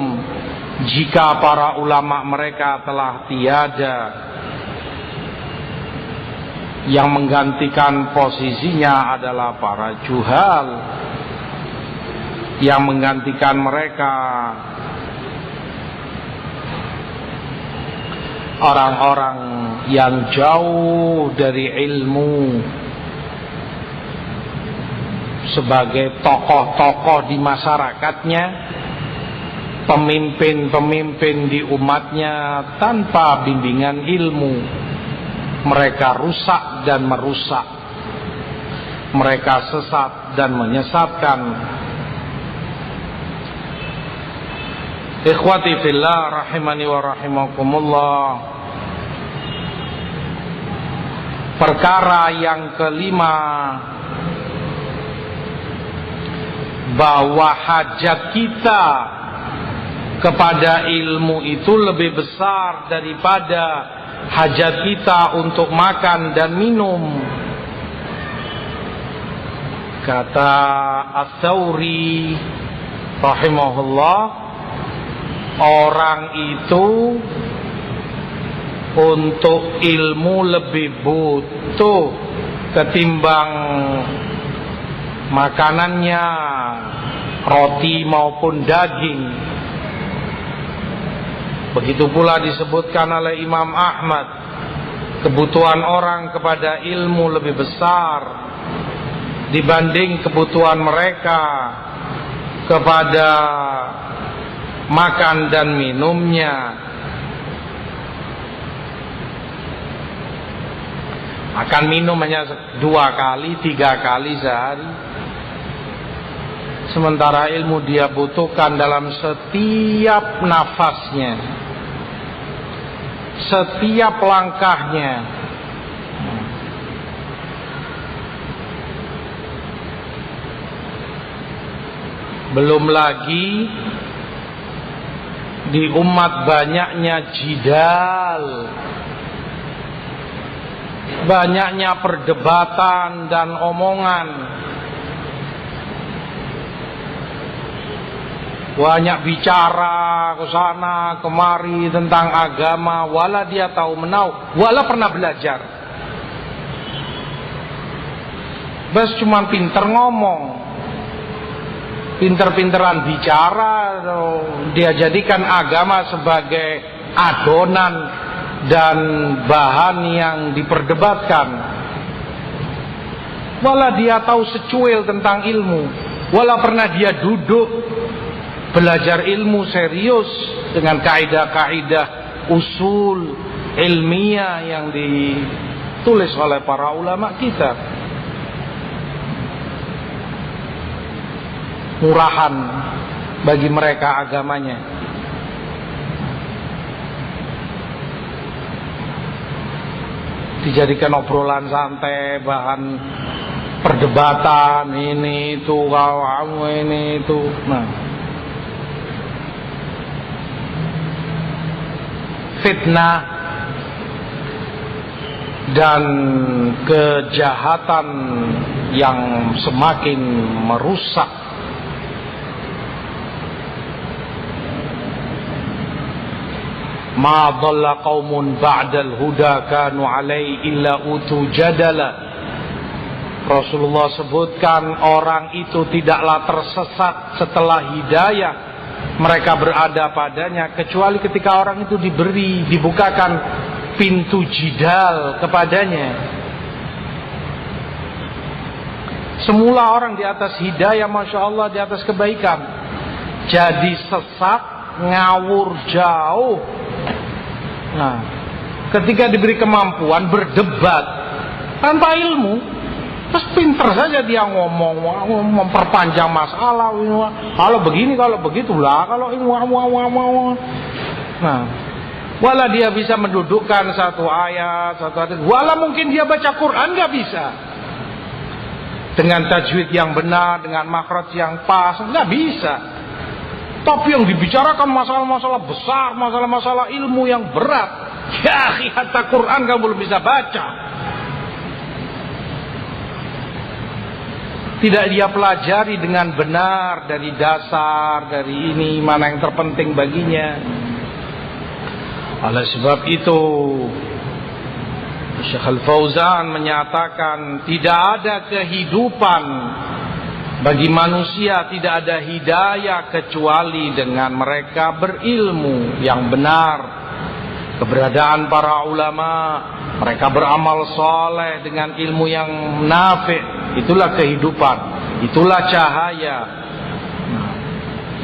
jika para ulama mereka telah tiada, yang menggantikan posisinya adalah para juhal, yang menggantikan mereka orang-orang yang jauh dari ilmu, sebagai tokoh-tokoh di masyarakatnya, pemimpin-pemimpin di umatnya tanpa bimbingan ilmu. Mereka rusak dan merusak, mereka sesat dan menyesatkan. Ikhwati fillah rahimani wa rahimakumullah. Perkara yang kelima, bahwa hajat kita kepada ilmu itu lebih besar daripada hajat kita untuk makan dan minum. Kata Ats-Tsauri rahimahullah, orang itu untuk ilmu lebih butuh ketimbang makanannya, roti maupun daging. Begitu pula disebutkan oleh Imam Ahmad, kebutuhan orang kepada ilmu lebih besar dibanding kebutuhan mereka kepada makan dan minumnya. Makan minum hanya 2 kali, 3 kali sehari, sementara ilmu dia butuhkan dalam setiap nafasnya, setiap langkahnya. Belum lagi di umat banyaknya jidal, banyaknya perdebatan dan omongan, banyak bicara ke sana kemari tentang agama, wala dia tahu menau, wala pernah belajar. Bas cuma pinter ngomong, pinter-pinteran bicara, dia jadikan agama sebagai adonan dan bahan yang diperdebatkan. Wala dia tahu secuil tentang ilmu, wala pernah dia duduk belajar ilmu serius dengan kaidah-kaidah usul ilmiah yang ditulis oleh para ulama kita. Murahan bagi mereka agamanya. Dijadikan obrolan santai, bahan perdebatan, ini itu, kamu ini itu. Nah, fitnah dan kejahatan yang semakin merusak. Ma dhalla qaumun ba'dal huda kanu alai illa utu jadala. Rasulullah sebutkan orang itu tidaklah tersesat setelah hidayah mereka berada padanya, kecuali ketika orang itu dibukakan pintu jidal kepadanya. Semula orang di atas hidayah, Masya Allah, di atas kebaikan, jadi sesat, ngawur jauh. Nah, ketika diberi kemampuan berdebat tanpa ilmu, terus pinter saja dia ngomong, memperpanjang masalah. Kalau begini, kalau begitu lah, kalau ini, nah, wala dia bisa mendudukkan satu ayat, wala mungkin dia baca Quran nggak bisa dengan tajwid yang benar, dengan makhraj yang pas, nggak bisa. Tapi yang dibicarakan masalah-masalah besar, masalah-masalah ilmu yang berat. Ya akhi, hatta Quran kamu belum bisa baca. Tidak dia pelajari dengan benar dari dasar, dari ini mana yang terpenting baginya. Oleh sebab itu Syekh Al-Fauzan menyatakan tidak ada kehidupan bagi manusia, tidak ada hidayah kecuali dengan mereka berilmu yang benar. Keberadaan para ulama, mereka beramal soleh dengan ilmu yang nafi', itulah kehidupan, itulah cahaya.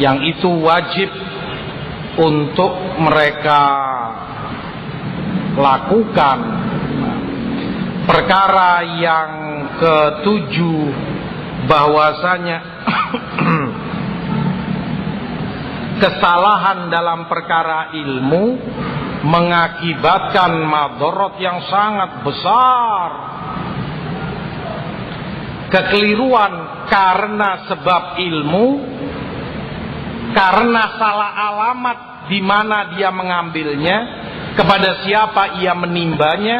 Yang itu wajib untuk mereka lakukan. Perkara yang ketujuh, bahwasanya kesalahan dalam perkara ilmu mengakibatkan madharat yang sangat besar. Kekeliruan karena sebab ilmu, karena salah alamat di mana dia mengambilnya, kepada siapa ia menimbanya,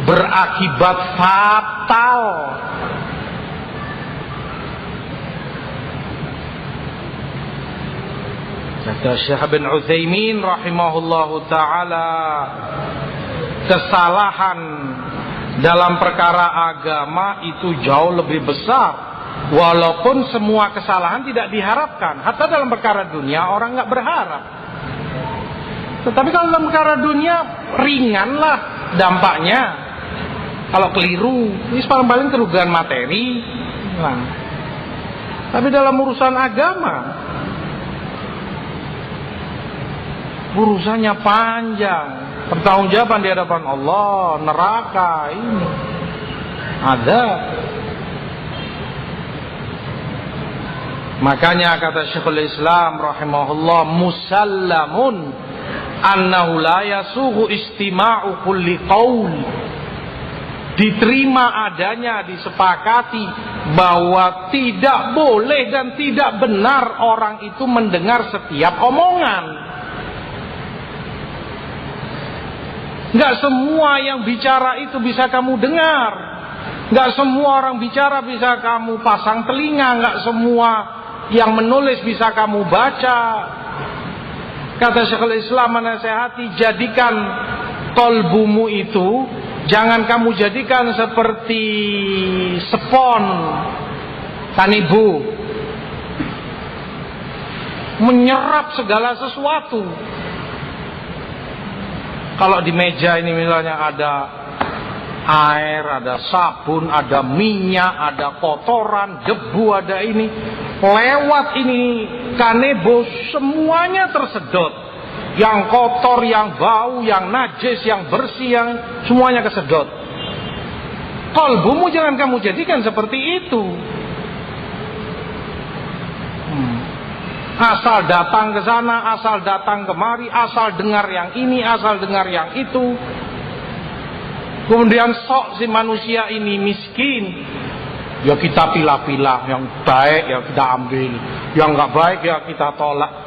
berakibat fatal. Kata Syekh bin Utsaimin rahimahullahu ta'ala, kesalahan dalam perkara agama itu jauh lebih besar. Walaupun semua kesalahan tidak diharapkan. Hatta dalam perkara dunia orang nggak berharap. Tetapi kalau dalam perkara dunia ringanlah dampaknya. Kalau keliru, ini paling kerugian materi. Nah, tapi dalam urusan agama, urusannya panjang, pertanggungjawaban di hadapan Allah, neraka ini ada. Makanya kata Syekhul Islam rahimahullah, musallamun annahu la yasughu istima'u kulli qaul, diterima adanya, disepakati bahwa tidak boleh dan tidak benar orang itu mendengar setiap omongan. Enggak semua yang bicara itu bisa kamu dengar, enggak semua orang bicara bisa kamu pasang telinga, enggak semua yang menulis bisa kamu baca. Kata Syekhul Islam menasihati, jadikan qalbumu itu jangan kamu jadikan seperti spon kanibu, menyerap segala sesuatu. Kalau di meja ini misalnya ada air, ada sabun, ada minyak, ada kotoran, debu, ada ini, lewat ini kanebo semuanya tersedot. Yang kotor, yang bau, yang najis, yang bersih, yang semuanya kesedot. Qalbumu jangan kamu jadikan seperti itu. Asal datang ke sana, asal datang kemari, asal dengar yang ini, asal dengar yang itu. Kemudian sok si manusia ini miskin, ya kita pilah-pilah, yang baik ya kita ambil, yang nggak baik ya kita tolak.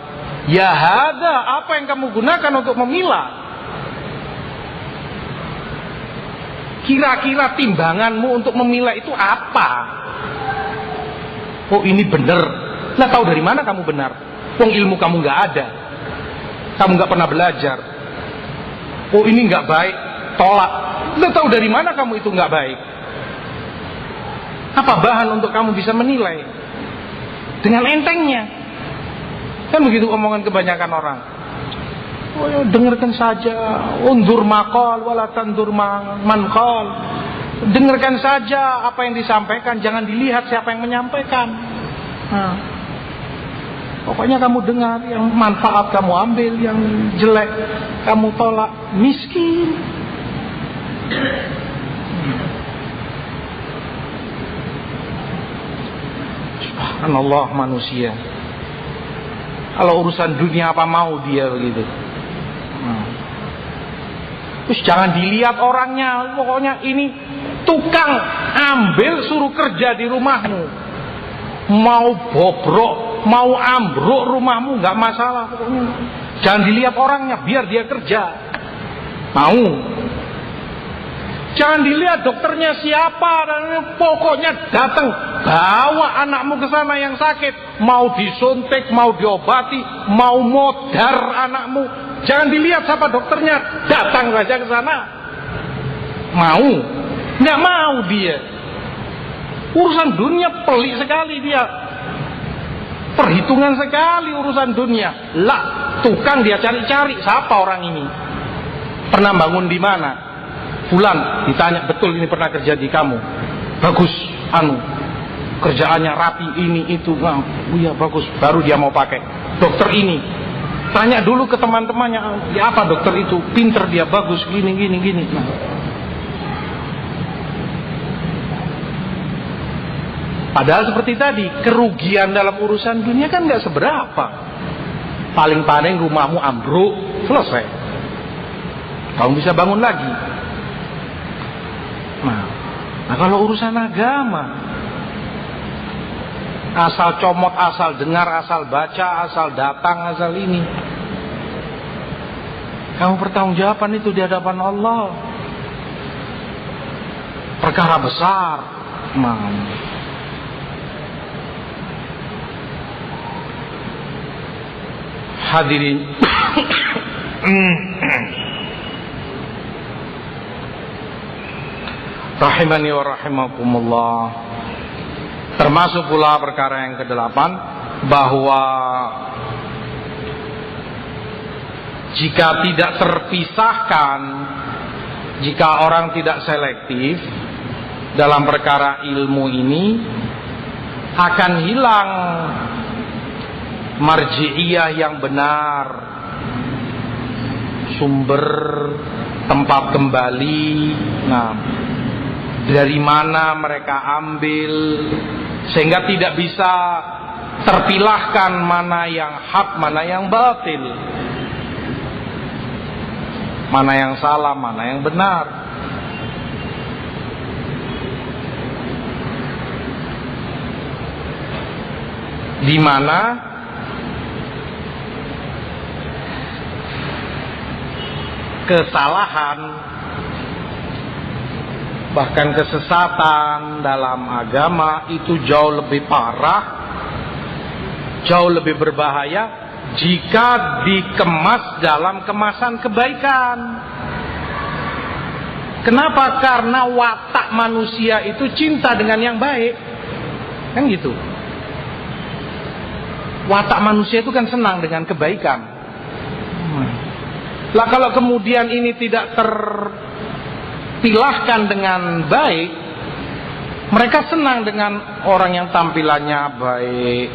Ya hada, apa yang kamu gunakan untuk memilah? Kira-kira timbanganmu untuk memilah itu apa? Oh ini benar. Lah tahu dari mana kamu benar? Wong ilmu kamu nggak ada, kamu nggak pernah belajar. Oh ini nggak baik, tolak. Lah tahu dari mana kamu itu nggak baik? Apa bahan untuk kamu bisa menilai? Dengan entengnya. Kan begitu omongan kebanyakan orang. Oh ya, dengarkan saja. Undur maqal wala tandur man qal. Dengarkan saja apa yang disampaikan, jangan dilihat siapa yang menyampaikan. Nah, pokoknya kamu dengar, yang manfaat kamu ambil, yang jelek kamu tolak. Miskin. Subhanallah manusia. Kalau urusan dunia apa mau dia begitu. Terus jangan dilihat orangnya, pokoknya ini tukang ambil suruh kerja di rumahmu. Mau bobrok, mau ambruk rumahmu nggak masalah pokoknya. Jangan dilihat orangnya, biar dia kerja. Mau. Jangan dilihat dokternya siapa, dan pokoknya datang, bawa anakmu ke sana yang sakit, mau disuntik, mau diobati, mau modar anakmu. Jangan dilihat siapa dokternya, datang saja ke sana. Mau? Nggak mau dia. Urusan dunia pelik sekali dia. Perhitungan sekali urusan dunia. Lah, tukang dia cari-cari siapa orang ini. Pernah bangun di mana? Fulan, ditanya, betul ini pernah kerja di kamu? Bagus, kerjaannya rapi, ini, itu. Nah, iya bagus, baru dia mau pakai. Dokter ini, tanya dulu ke teman-temannya, ya apa dokter itu? Pinter dia, bagus, gini. Nah. Padahal seperti tadi, kerugian dalam urusan dunia kan gak seberapa. Paling-paling rumahmu ambruk, selesai. Kamu bisa bangun lagi. Nah kalau urusan agama, asal comot, asal dengar, asal baca, asal datang, asal ini, kamu pertanggungjawaban itu di hadapan Allah. Perkara besar. Hadirin rahimani wa rahimakumullah. Termasuk pula perkara yang ke-8, bahwa jika tidak terpisahkan, jika orang tidak selektif dalam perkara ilmu ini, akan hilang marji'iyah yang benar, sumber tempat kembali. Nah, dari mana mereka ambil, sehingga tidak bisa terpilahkan mana yang hak, mana yang batil. mana yang salah, mana yang benar. Di mana kesalahan, bahkan kesesatan dalam agama itu jauh lebih parah, jauh lebih berbahaya jika dikemas dalam kemasan kebaikan. Kenapa? Karena watak manusia itu cinta dengan yang baik, kan gitu. Watak manusia itu kan senang dengan kebaikan. Lah kalau kemudian ini tidak terpilahkan dengan baik, mereka senang dengan orang yang tampilannya baik,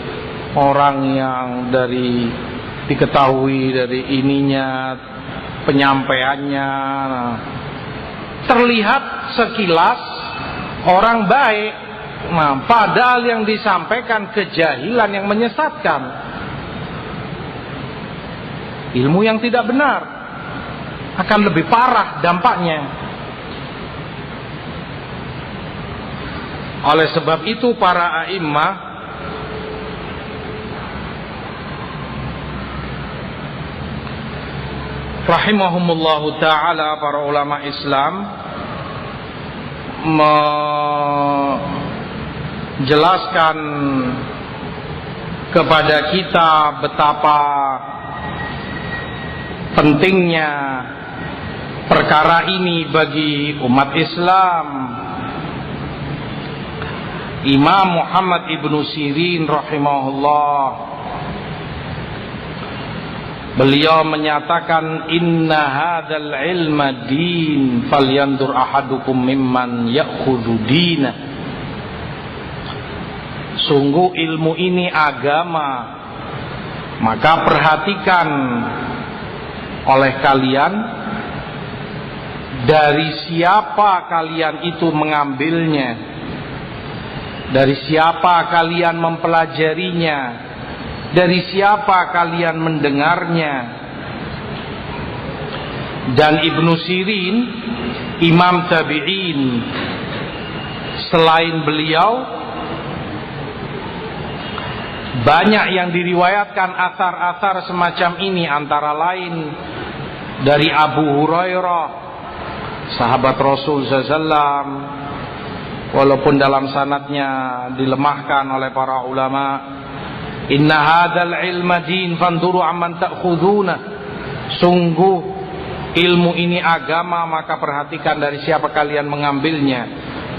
orang yang diketahui dari ininya, penyampaiannya, terlihat sekilas orang baik. Nah, padahal yang disampaikan kejahilan yang menyesatkan, ilmu yang tidak benar, akan lebih parah dampaknya. Oleh sebab itu para a'immah rahimahumullahu ta'ala, para ulama Islam menjelaskan kepada kita betapa pentingnya perkara ini bagi umat Islam. Imam Muhammad ibnu Sirin rahimahullah, beliau menyatakan, inna hadzal ilma din falyandur ahadukum mimman ya'khudhu dinah. Sungguh ilmu ini agama, maka perhatikan oleh kalian dari siapa kalian itu mengambilnya, dari siapa kalian mempelajarinya, dari siapa kalian mendengarnya. Dan Ibnu Sirin, Imam Tabi'in, selain beliau banyak yang diriwayatkan asar-asar semacam ini, antara lain dari Abu Hurairah, sahabat Rasul SAW, walaupun dalam sanadnya dilemahkan oleh para ulama. Inna hadzal ilma din fanduru amman ta'khuduna. Sungguh ilmu ini agama, maka perhatikan dari siapa kalian mengambilnya.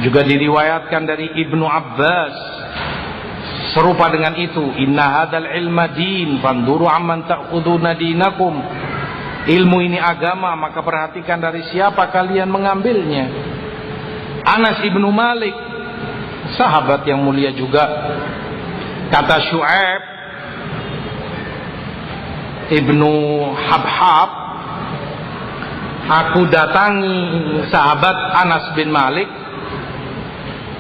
Juga diriwayatkan dari Ibnu Abbas serupa dengan itu, inna hadzal ilma din fanduru amman ta'khuduna dinakum. Ilmu ini agama, maka perhatikan dari siapa kalian mengambilnya. Anas ibnu Malik, sahabat yang mulia juga, kata Syu'aib ibnu Habhab, aku datangi sahabat Anas bin Malik,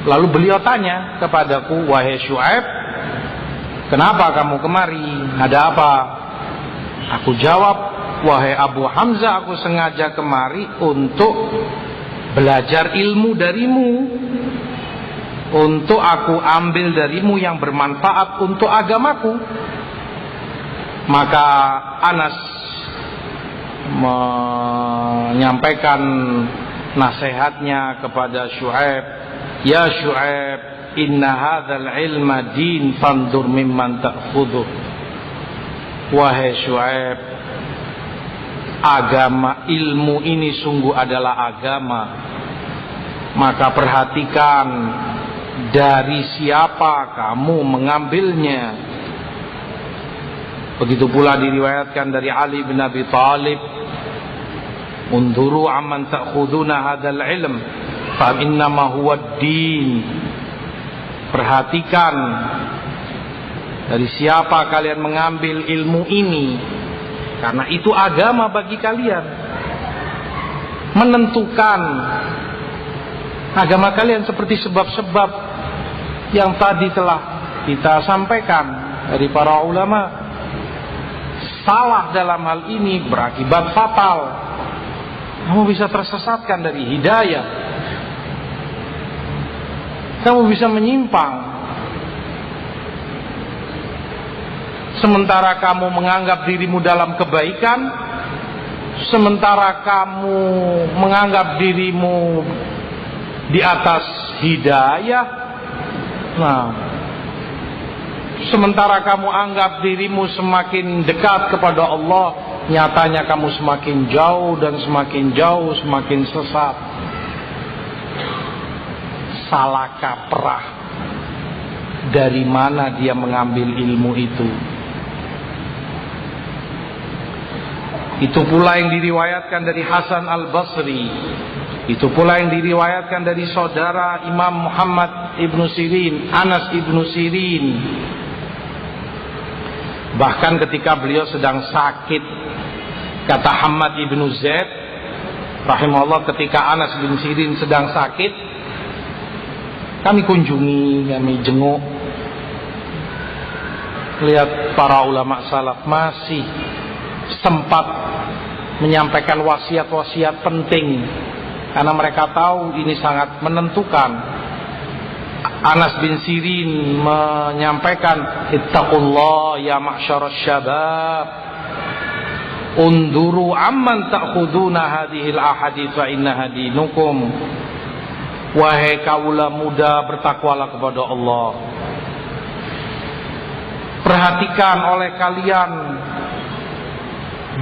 lalu beliau tanya kepadaku, wahai Syu'aib, kenapa kamu kemari? Ada apa? Aku jawab, wahai Abu Hamzah, aku sengaja kemari untuk belajar ilmu darimu, untuk aku ambil darimu yang bermanfaat untuk agamaku. Maka Anas menyampaikan nasihatnya kepada Syu'aib, ya Syu'aib, inna hadzal ilma din fandur mimman ta'khudhu. Wahai Syu'aib, agama, ilmu ini sungguh adalah agama, maka perhatikan dari siapa kamu mengambilnya. Begitu pula diriwayatkan dari Ali bin Abi Thalib, unduru amman ta'khuduna hadzal ilm fa innama huwa ad-din. Perhatikan dari siapa kalian mengambil ilmu ini, karena itu agama bagi kalian. Menentukan agama kalian seperti sebab-sebab yang tadi telah kita sampaikan dari para ulama. Salah dalam hal ini berakibat fatal. Kamu bisa tersesatkan dari hidayah. Kamu bisa menyimpang. Sementara kamu menganggap dirimu dalam kebaikan, sementara kamu menganggap dirimu di atas hidayah, nah, sementara kamu anggap dirimu semakin dekat kepada Allah, nyatanya kamu semakin jauh dan semakin jauh, semakin sesat. Salah kaprah. Dari mana dia mengambil ilmu itu? Itu pula yang diriwayatkan dari Hasan al-Basri. Itu pula yang diriwayatkan dari saudara Imam Muhammad ibnu Sirin, Anas ibnu Sirin. Bahkan ketika beliau sedang sakit, kata Hamad ibnu Zaid rahimahullah, ketika Anas bin Sirin sedang sakit, kami kunjungi, kami jenguk. Lihat para ulama salaf masih sempat menyampaikan wasiat-wasiat penting, karena mereka tahu ini sangat menentukan. Anas bin Sirin menyampaikan, ittaqullah ya ma'syarasy syabab, unduru amman ta'khuduna hadhil ahadits fa innaha dinukum. Wahai kaula muda, bertakwalah kepada Allah. Perhatikan oleh kalian,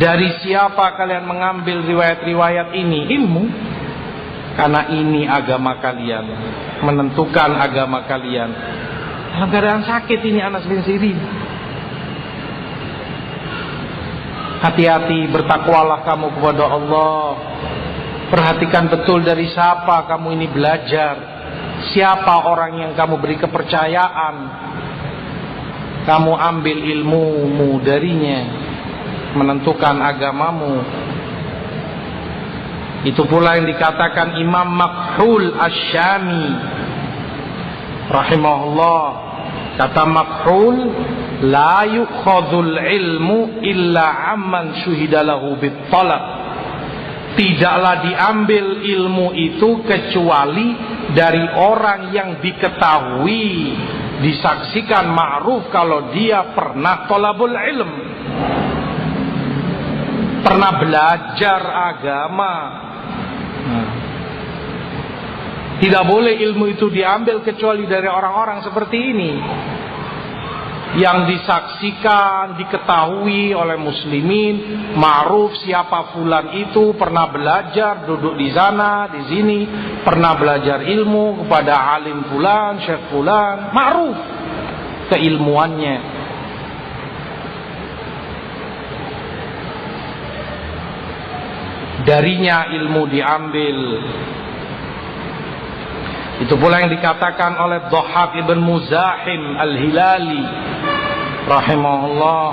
dari siapa kalian mengambil riwayat-riwayat ini? Ilmu. Karena ini agama kalian, menentukan agama kalian. Dalam keadaan sakit ini Anas bin Sirin. Hati-hati, bertakwalah kamu kepada Allah. Perhatikan betul dari siapa kamu ini belajar. Siapa orang yang kamu beri kepercayaan. Kamu ambil ilmumu darinya, menentukan agamamu. Itu pula yang dikatakan Imam Makhul Asy-Syami rahimahullah. Kata Makhul, la yukhadhul ilmu illa amman syuhida lahu bit-talab. Tidaklah diambil ilmu itu kecuali dari orang yang diketahui, disaksikan ma'ruf kalau dia pernah thalabul ilm, pernah belajar agama. Tidak boleh ilmu itu diambil kecuali dari orang-orang seperti ini, yang disaksikan, diketahui oleh muslimin, ma'ruf siapa fulan itu, pernah belajar, duduk di sana, di sini, pernah belajar ilmu kepada alim fulan, syekh fulan, ma'ruf keilmuannya. Darinya ilmu diambil. Itu pula yang dikatakan oleh Dhahhak ibn Muzahim al-Hilali rahimahullah.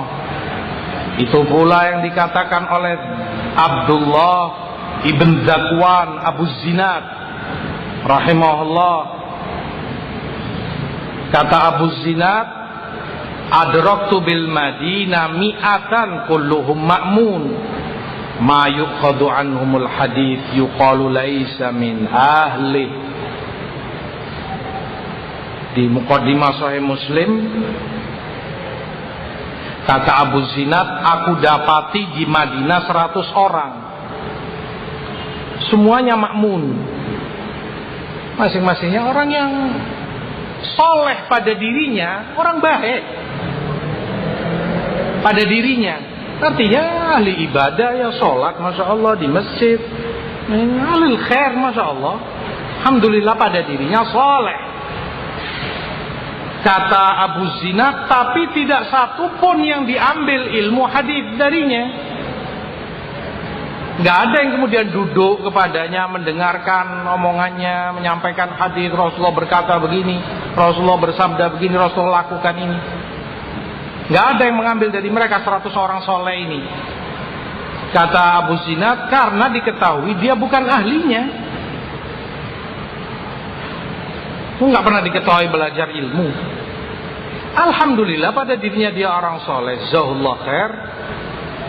Itu pula yang dikatakan oleh Abdullah ibn Zakwan Abu Zinad rahimahullah. Kata Abu Zinad, adraktu bil Madinah mi'atan kulluhum ma'mun, ma yuqadu anhumul hadits yuqalu laisa min ahli. Di Muqaddimah Sahih Muslim, kata Abu Zinad, aku dapati di Madinah 100 orang, semuanya makmun, masing-masingnya orang yang soleh pada dirinya, orang baik pada dirinya, artinya ahli ibadah, ya sholat masya Allah di masjid, ahli khair masya Allah, alhamdulillah pada dirinya soleh. Kata Abu Zinad, tapi tidak satu pun yang diambil ilmu hadis darinya. Gak ada yang kemudian duduk kepadanya, mendengarkan omongannya, menyampaikan hadis, Rasulullah berkata begini, Rasulullah bersabda begini, Rasulullah lakukan ini. Gak ada yang mengambil dari mereka 100 orang soleh ini. Kata Abu Zinad, karena diketahui dia bukan ahlinya. Nggak pernah diketahui belajar ilmu. Alhamdulillah pada dirinya dia orang soleh, jazahullah khair.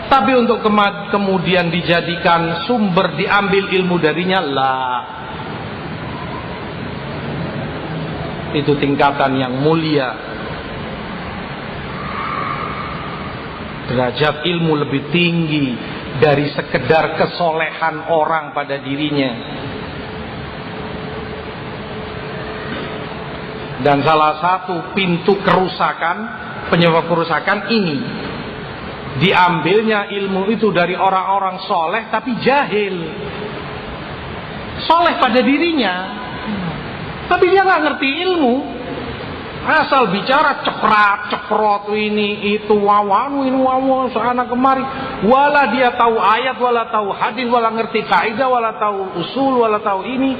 Tapi untuk kemudian dijadikan sumber diambil ilmu darinya, lah. Itu tingkatan yang mulia. Derajat ilmu lebih tinggi dari sekedar kesolehan orang pada dirinya. Dan salah satu pintu kerusakan, penyebab kerusakan ini, diambilnya ilmu itu dari orang-orang soleh tapi jahil. Soleh pada dirinya, tapi dia nggak ngerti ilmu. Asal bicara cekrot ini itu wawanu ini wawo sana kemari. Wala dia tahu ayat, wala tahu hadis, wala ngerti kaidah, wala tahu usul, wala tahu ini.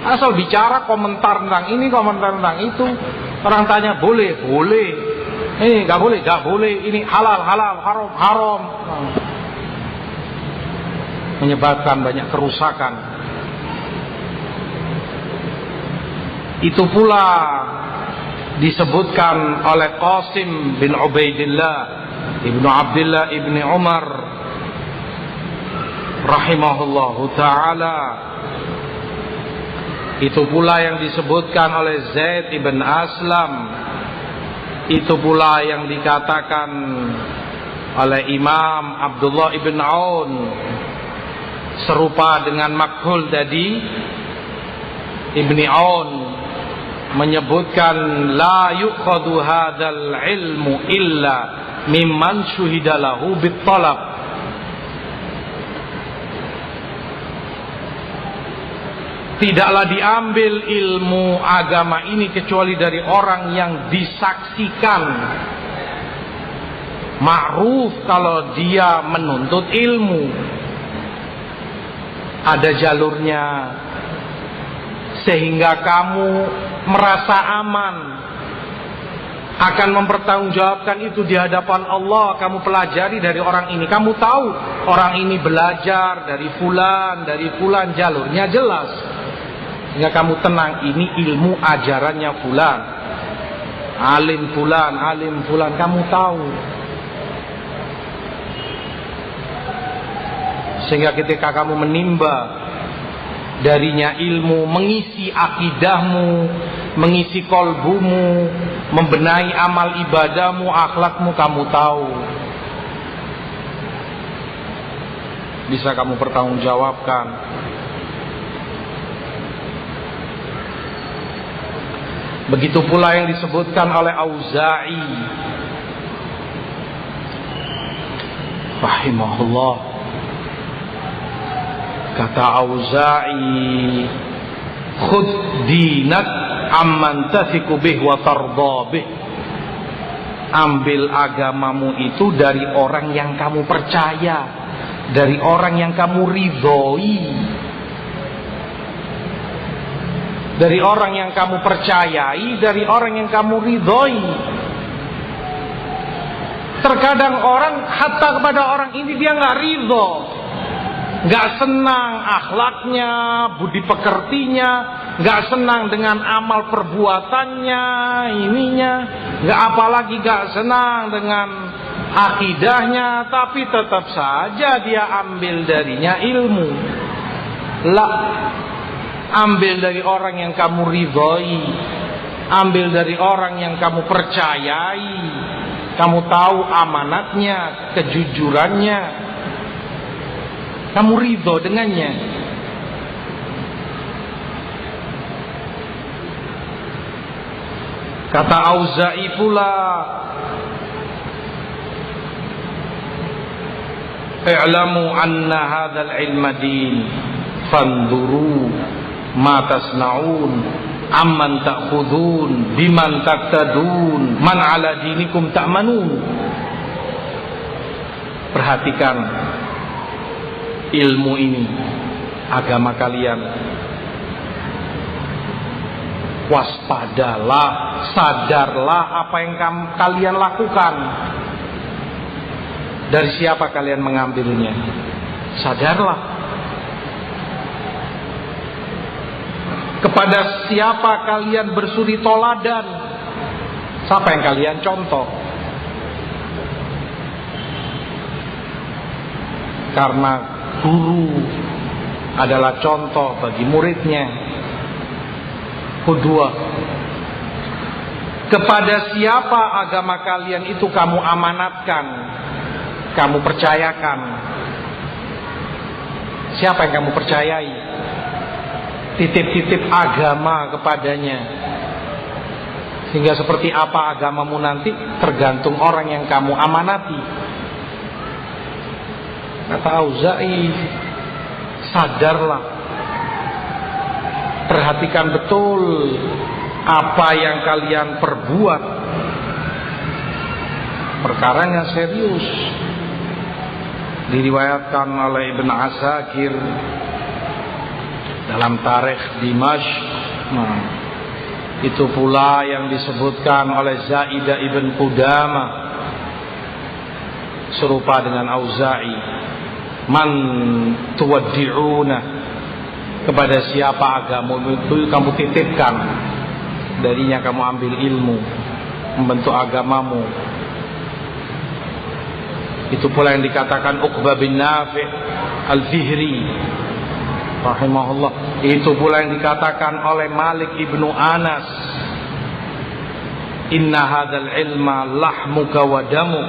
Asal bicara komentar tentang ini, komentar tentang itu. Orang tanya boleh, ini nggak boleh, ini halal, haram. Menyebabkan banyak kerusakan. Itu pula disebutkan oleh Qasim bin Ubaidillah ibnu Abdullah ibni Umar rahimahullahu ta'ala. Itu pula yang disebutkan oleh Zaid ibn Aslam. Itu pula yang dikatakan oleh Imam Abdullah ibn Aun, serupa dengan Makhul tadi. Ibni Aun menyebutkan la yukhadu hadzal ilmu illa mimman syuhida lahu bittalab. Tidaklah diambil ilmu agama ini kecuali dari orang yang disaksikan ma'ruf kalau dia menuntut ilmu. Ada jalurnya, sehingga kamu merasa aman akan mempertanggungjawabkan itu di hadapan Allah. Kamu pelajari dari orang ini, kamu tahu orang ini belajar dari fulan, jalurnya jelas, sehingga kamu tenang, ini ilmu ajarannya fulan, alim fulan, kamu tahu. Sehingga ketika kamu menimba darinya ilmu, mengisi akidahmu, mengisi kolbumu, membenahi amal ibadahmu, akhlakmu, kamu tahu. Bisa kamu pertanggungjawabkan. Begitu pula yang disebutkan oleh Auza'i rahimahullah. Kata Auza'i, khud dinak amman tathiqu bih wa tarda bih. Ambil agamamu itu dari orang yang kamu percaya, dari orang yang kamu ridhoi. Dari orang yang kamu percayai, dari orang yang kamu ridhoi. Terkadang orang, hatta kepada orang ini dia nggak ridho, nggak senang akhlaknya, budi pekertinya, nggak senang dengan amal perbuatannya, ininya, nggak apalagi nggak senang dengan akidahnya, tapi tetap saja dia ambil darinya ilmu. Lah, ambil dari orang yang kamu ridhoi, ambil dari orang yang kamu percayai, kamu tahu amanatnya, kejujurannya, kamu ridho dengannya. Kata Auza'i pula, i'lamu anna hadzal ilma din, fanduru ma tasna'un, amman ta'khudun, biman taqtadun, man ala dinikum ta'manun. Perhatikan ilmu ini, agama kalian. Waspadalah, sadarlah apa yang kalian lakukan. Dari siapa kalian mengambilnya? Sadarlah. Kepada siapa kalian bersuri toladan? Siapa yang kalian contoh? karena guru adalah contoh bagi muridnya. Kedua, kepada siapa agama kalian itu kamu amanatkan, kamu percayakan? Siapa yang kamu percayai? Titip-titip agama kepadanya. Sehingga seperti apa agamamu nanti tergantung orang yang kamu amanati. Kata Auza'i, sadarlah, perhatikan betul apa yang kalian perbuat, perkaranya serius. Diriwayatkan oleh Ibn Asakir dalam Tarikh Dimashq. Itu pula yang disebutkan oleh Zaidah ibn Qudamah serupa dengan Auza'i. Man tuwaddi'una, kepada siapa agamamu itu kamu titipkan, darinya kamu ambil ilmu, membentuk agamamu. Itu pula yang dikatakan Uqbah bin Nafi' al-Fihri rahimahullah. Itu pula yang dikatakan oleh Malik ibnu Anas, inna hadzal ilma lahmuka wa damuk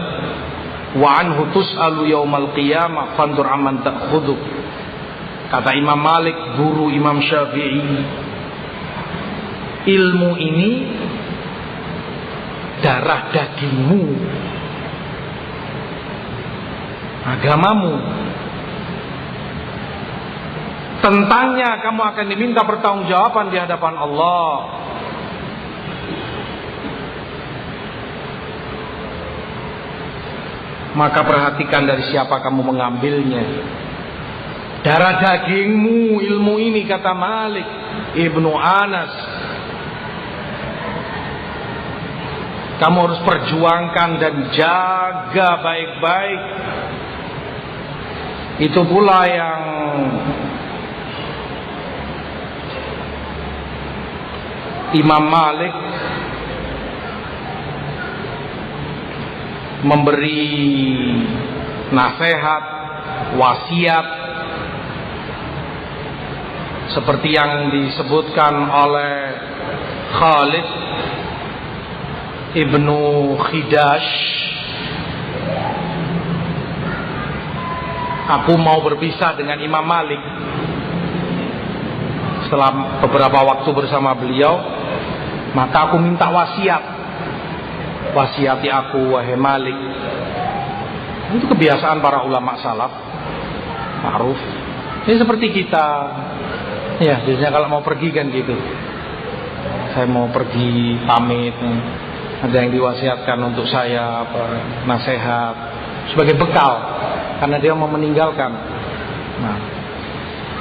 wa anhu tus'alu yaumal qiyamah fandur amman ta'khudhu. Kata Imam Malik, guru Imam Syafi'i, ilmu ini darah dagingmu, agamamu. Tentangnya kamu akan diminta pertanggungjawaban di hadapan Allah. Maka perhatikan dari siapa kamu mengambilnya. Darah dagingmu ilmu ini, kata Malik ibnu Anas. Kamu harus perjuangkan dan jaga baik-baik. Itu pula yang Imam Malik memberi nasihat, wasiat, seperti yang disebutkan oleh Khalid ibnu Khidash. Aku mau berpisah dengan Imam Malik. Setelah beberapa waktu bersama beliau, maka aku minta wasiat. Wasiati aku, wahai Malik. Itu kebiasaan para ulama salaf, ma'ruf. Ini seperti kita, ya biasanya kalau mau pergi kan gitu. Saya mau pergi pamit, ada yang diwasiatkan untuk saya nasihat sebagai bekal, karena dia mau meninggalkan. Nah,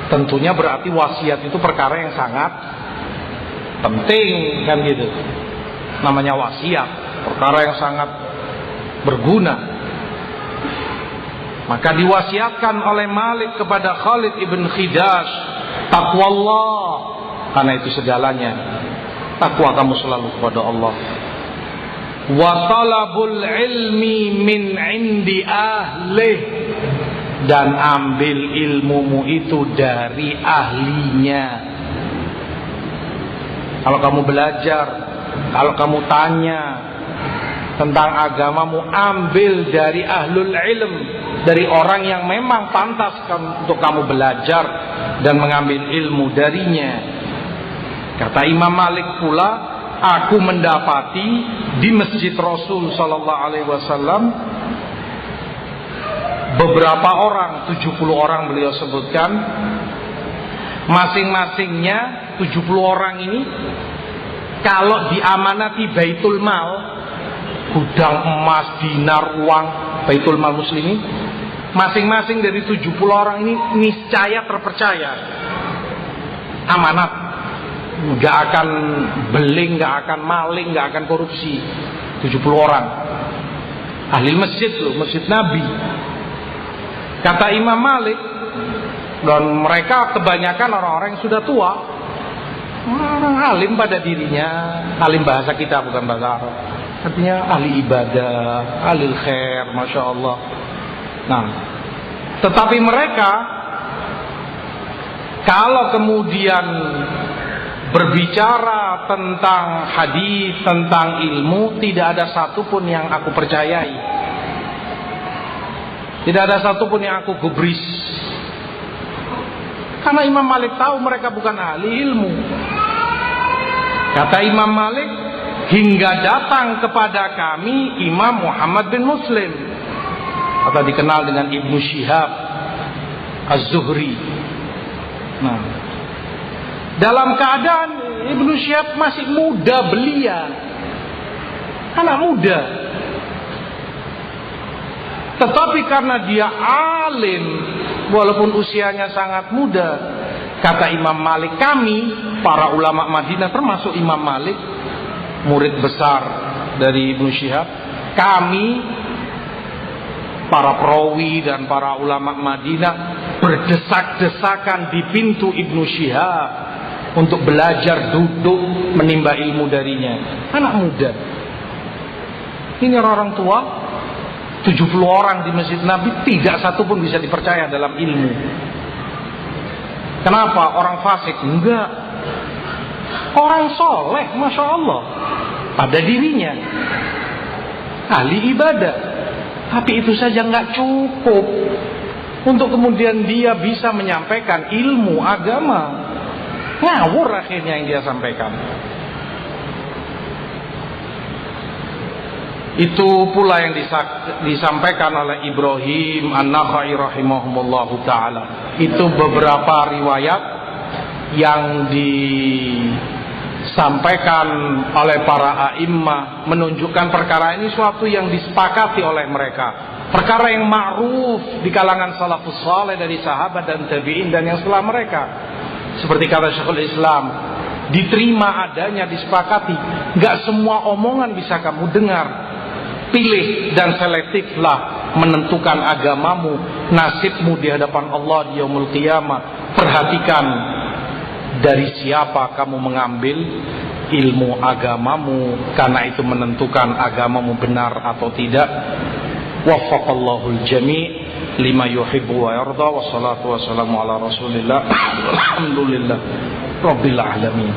tentunya berarti wasiat itu perkara yang sangat penting kan gitu. Namanya wasiat, perkara yang sangat berguna. Maka diwasiatkan oleh Malik kepada Khalid ibn Khidash, taqwallah, karena itu segalanya. Takwa kamu selalu kepada Allah. Wa talabul ilmi min indi ahlih, dan ambil ilmumu itu dari ahlinya. Kalau kamu belajar, kalau kamu tanya tentang agamamu, ambil dari ahlul ilm, dari orang yang memang pantas untuk kamu belajar dan mengambil ilmu darinya. Kata Imam Malik pula, aku mendapati di Masjid Rasul sallallahu alaihi wasallam beberapa orang, 70 orang beliau sebutkan, masing-masingnya 70 orang ini kalau diamanati Baitul Mal, gudang emas, dinar, uang, Baitul Mal muslimin, masing-masing dari 70 orang ini niscaya terpercaya, amanat, nggak akan beling, nggak akan maling, nggak akan korupsi. 70 orang ahli masjid loh, masjid Nabi. Kata Imam Malik, dan mereka kebanyakan orang-orang yang sudah tua, orang alim pada dirinya, alim bahasa kita bukan bahasa Arab, artinya ahli ibadah, ahli khair, masya Allah. Nah, Tetapi mereka kalau kemudian berbicara tentang hadis, tentang ilmu, tidak ada satupun yang aku percayai. Tidak ada satupun yang aku gubris. Karena Imam Malik tahu mereka bukan ahli ilmu. Kata Imam Malik, hingga datang kepada kami Imam Muhammad bin Muslim, atau dikenal dengan Ibnu Syihab Az-Zuhri. Nah, dalam keadaan Ibnu Syihab masih muda belia, anak muda. Tetapi karena dia alim, walaupun usianya sangat muda, kata Imam Malik, kami para ulama Madinah, termasuk Imam Malik, murid besar dari Ibnu Syihab, kami para perawi dan para ulama Madinah berdesak-desakan di pintu Ibnu Syihab untuk belajar, duduk, menimba ilmu darinya. Anak muda. Ini orang tua, 70 orang di Masjid Nabi, tidak satu pun bisa dipercaya dalam ilmu. Kenapa? Orang fasik? Enggak. Orang soleh, Masya Allah, pada dirinya, ahli ibadah. Tapi itu saja nggak cukup untuk kemudian dia bisa menyampaikan ilmu agama. Ngawur akhirnya yang dia sampaikan. Itu pula yang disampaikan oleh Ibrahim An-Nakhai rahimahumullahu ta'ala. Itu beberapa riwayat yang disampaikan oleh para a'immah, menunjukkan perkara ini suatu yang disepakati oleh mereka, perkara yang ma'ruf di kalangan salafus saleh dari sahabat dan tabi'in dan yang setelah mereka. Seperti kata Syekhul Islam, diterima adanya, disepakati. Gak semua omongan bisa kamu dengar. Pilih dan selektiflah menentukan agamamu, nasibmu di hadapan Allah di yaumul qiyamah. Perhatikan dari siapa kamu mengambil ilmu agamamu, karena itu menentukan agamamu benar atau tidak. Waffaqallahul jami' lima yuhibbu wa yarda. Wassalatu wassalamu ala rasulillah. Alhamdulillah Rabbil alamin.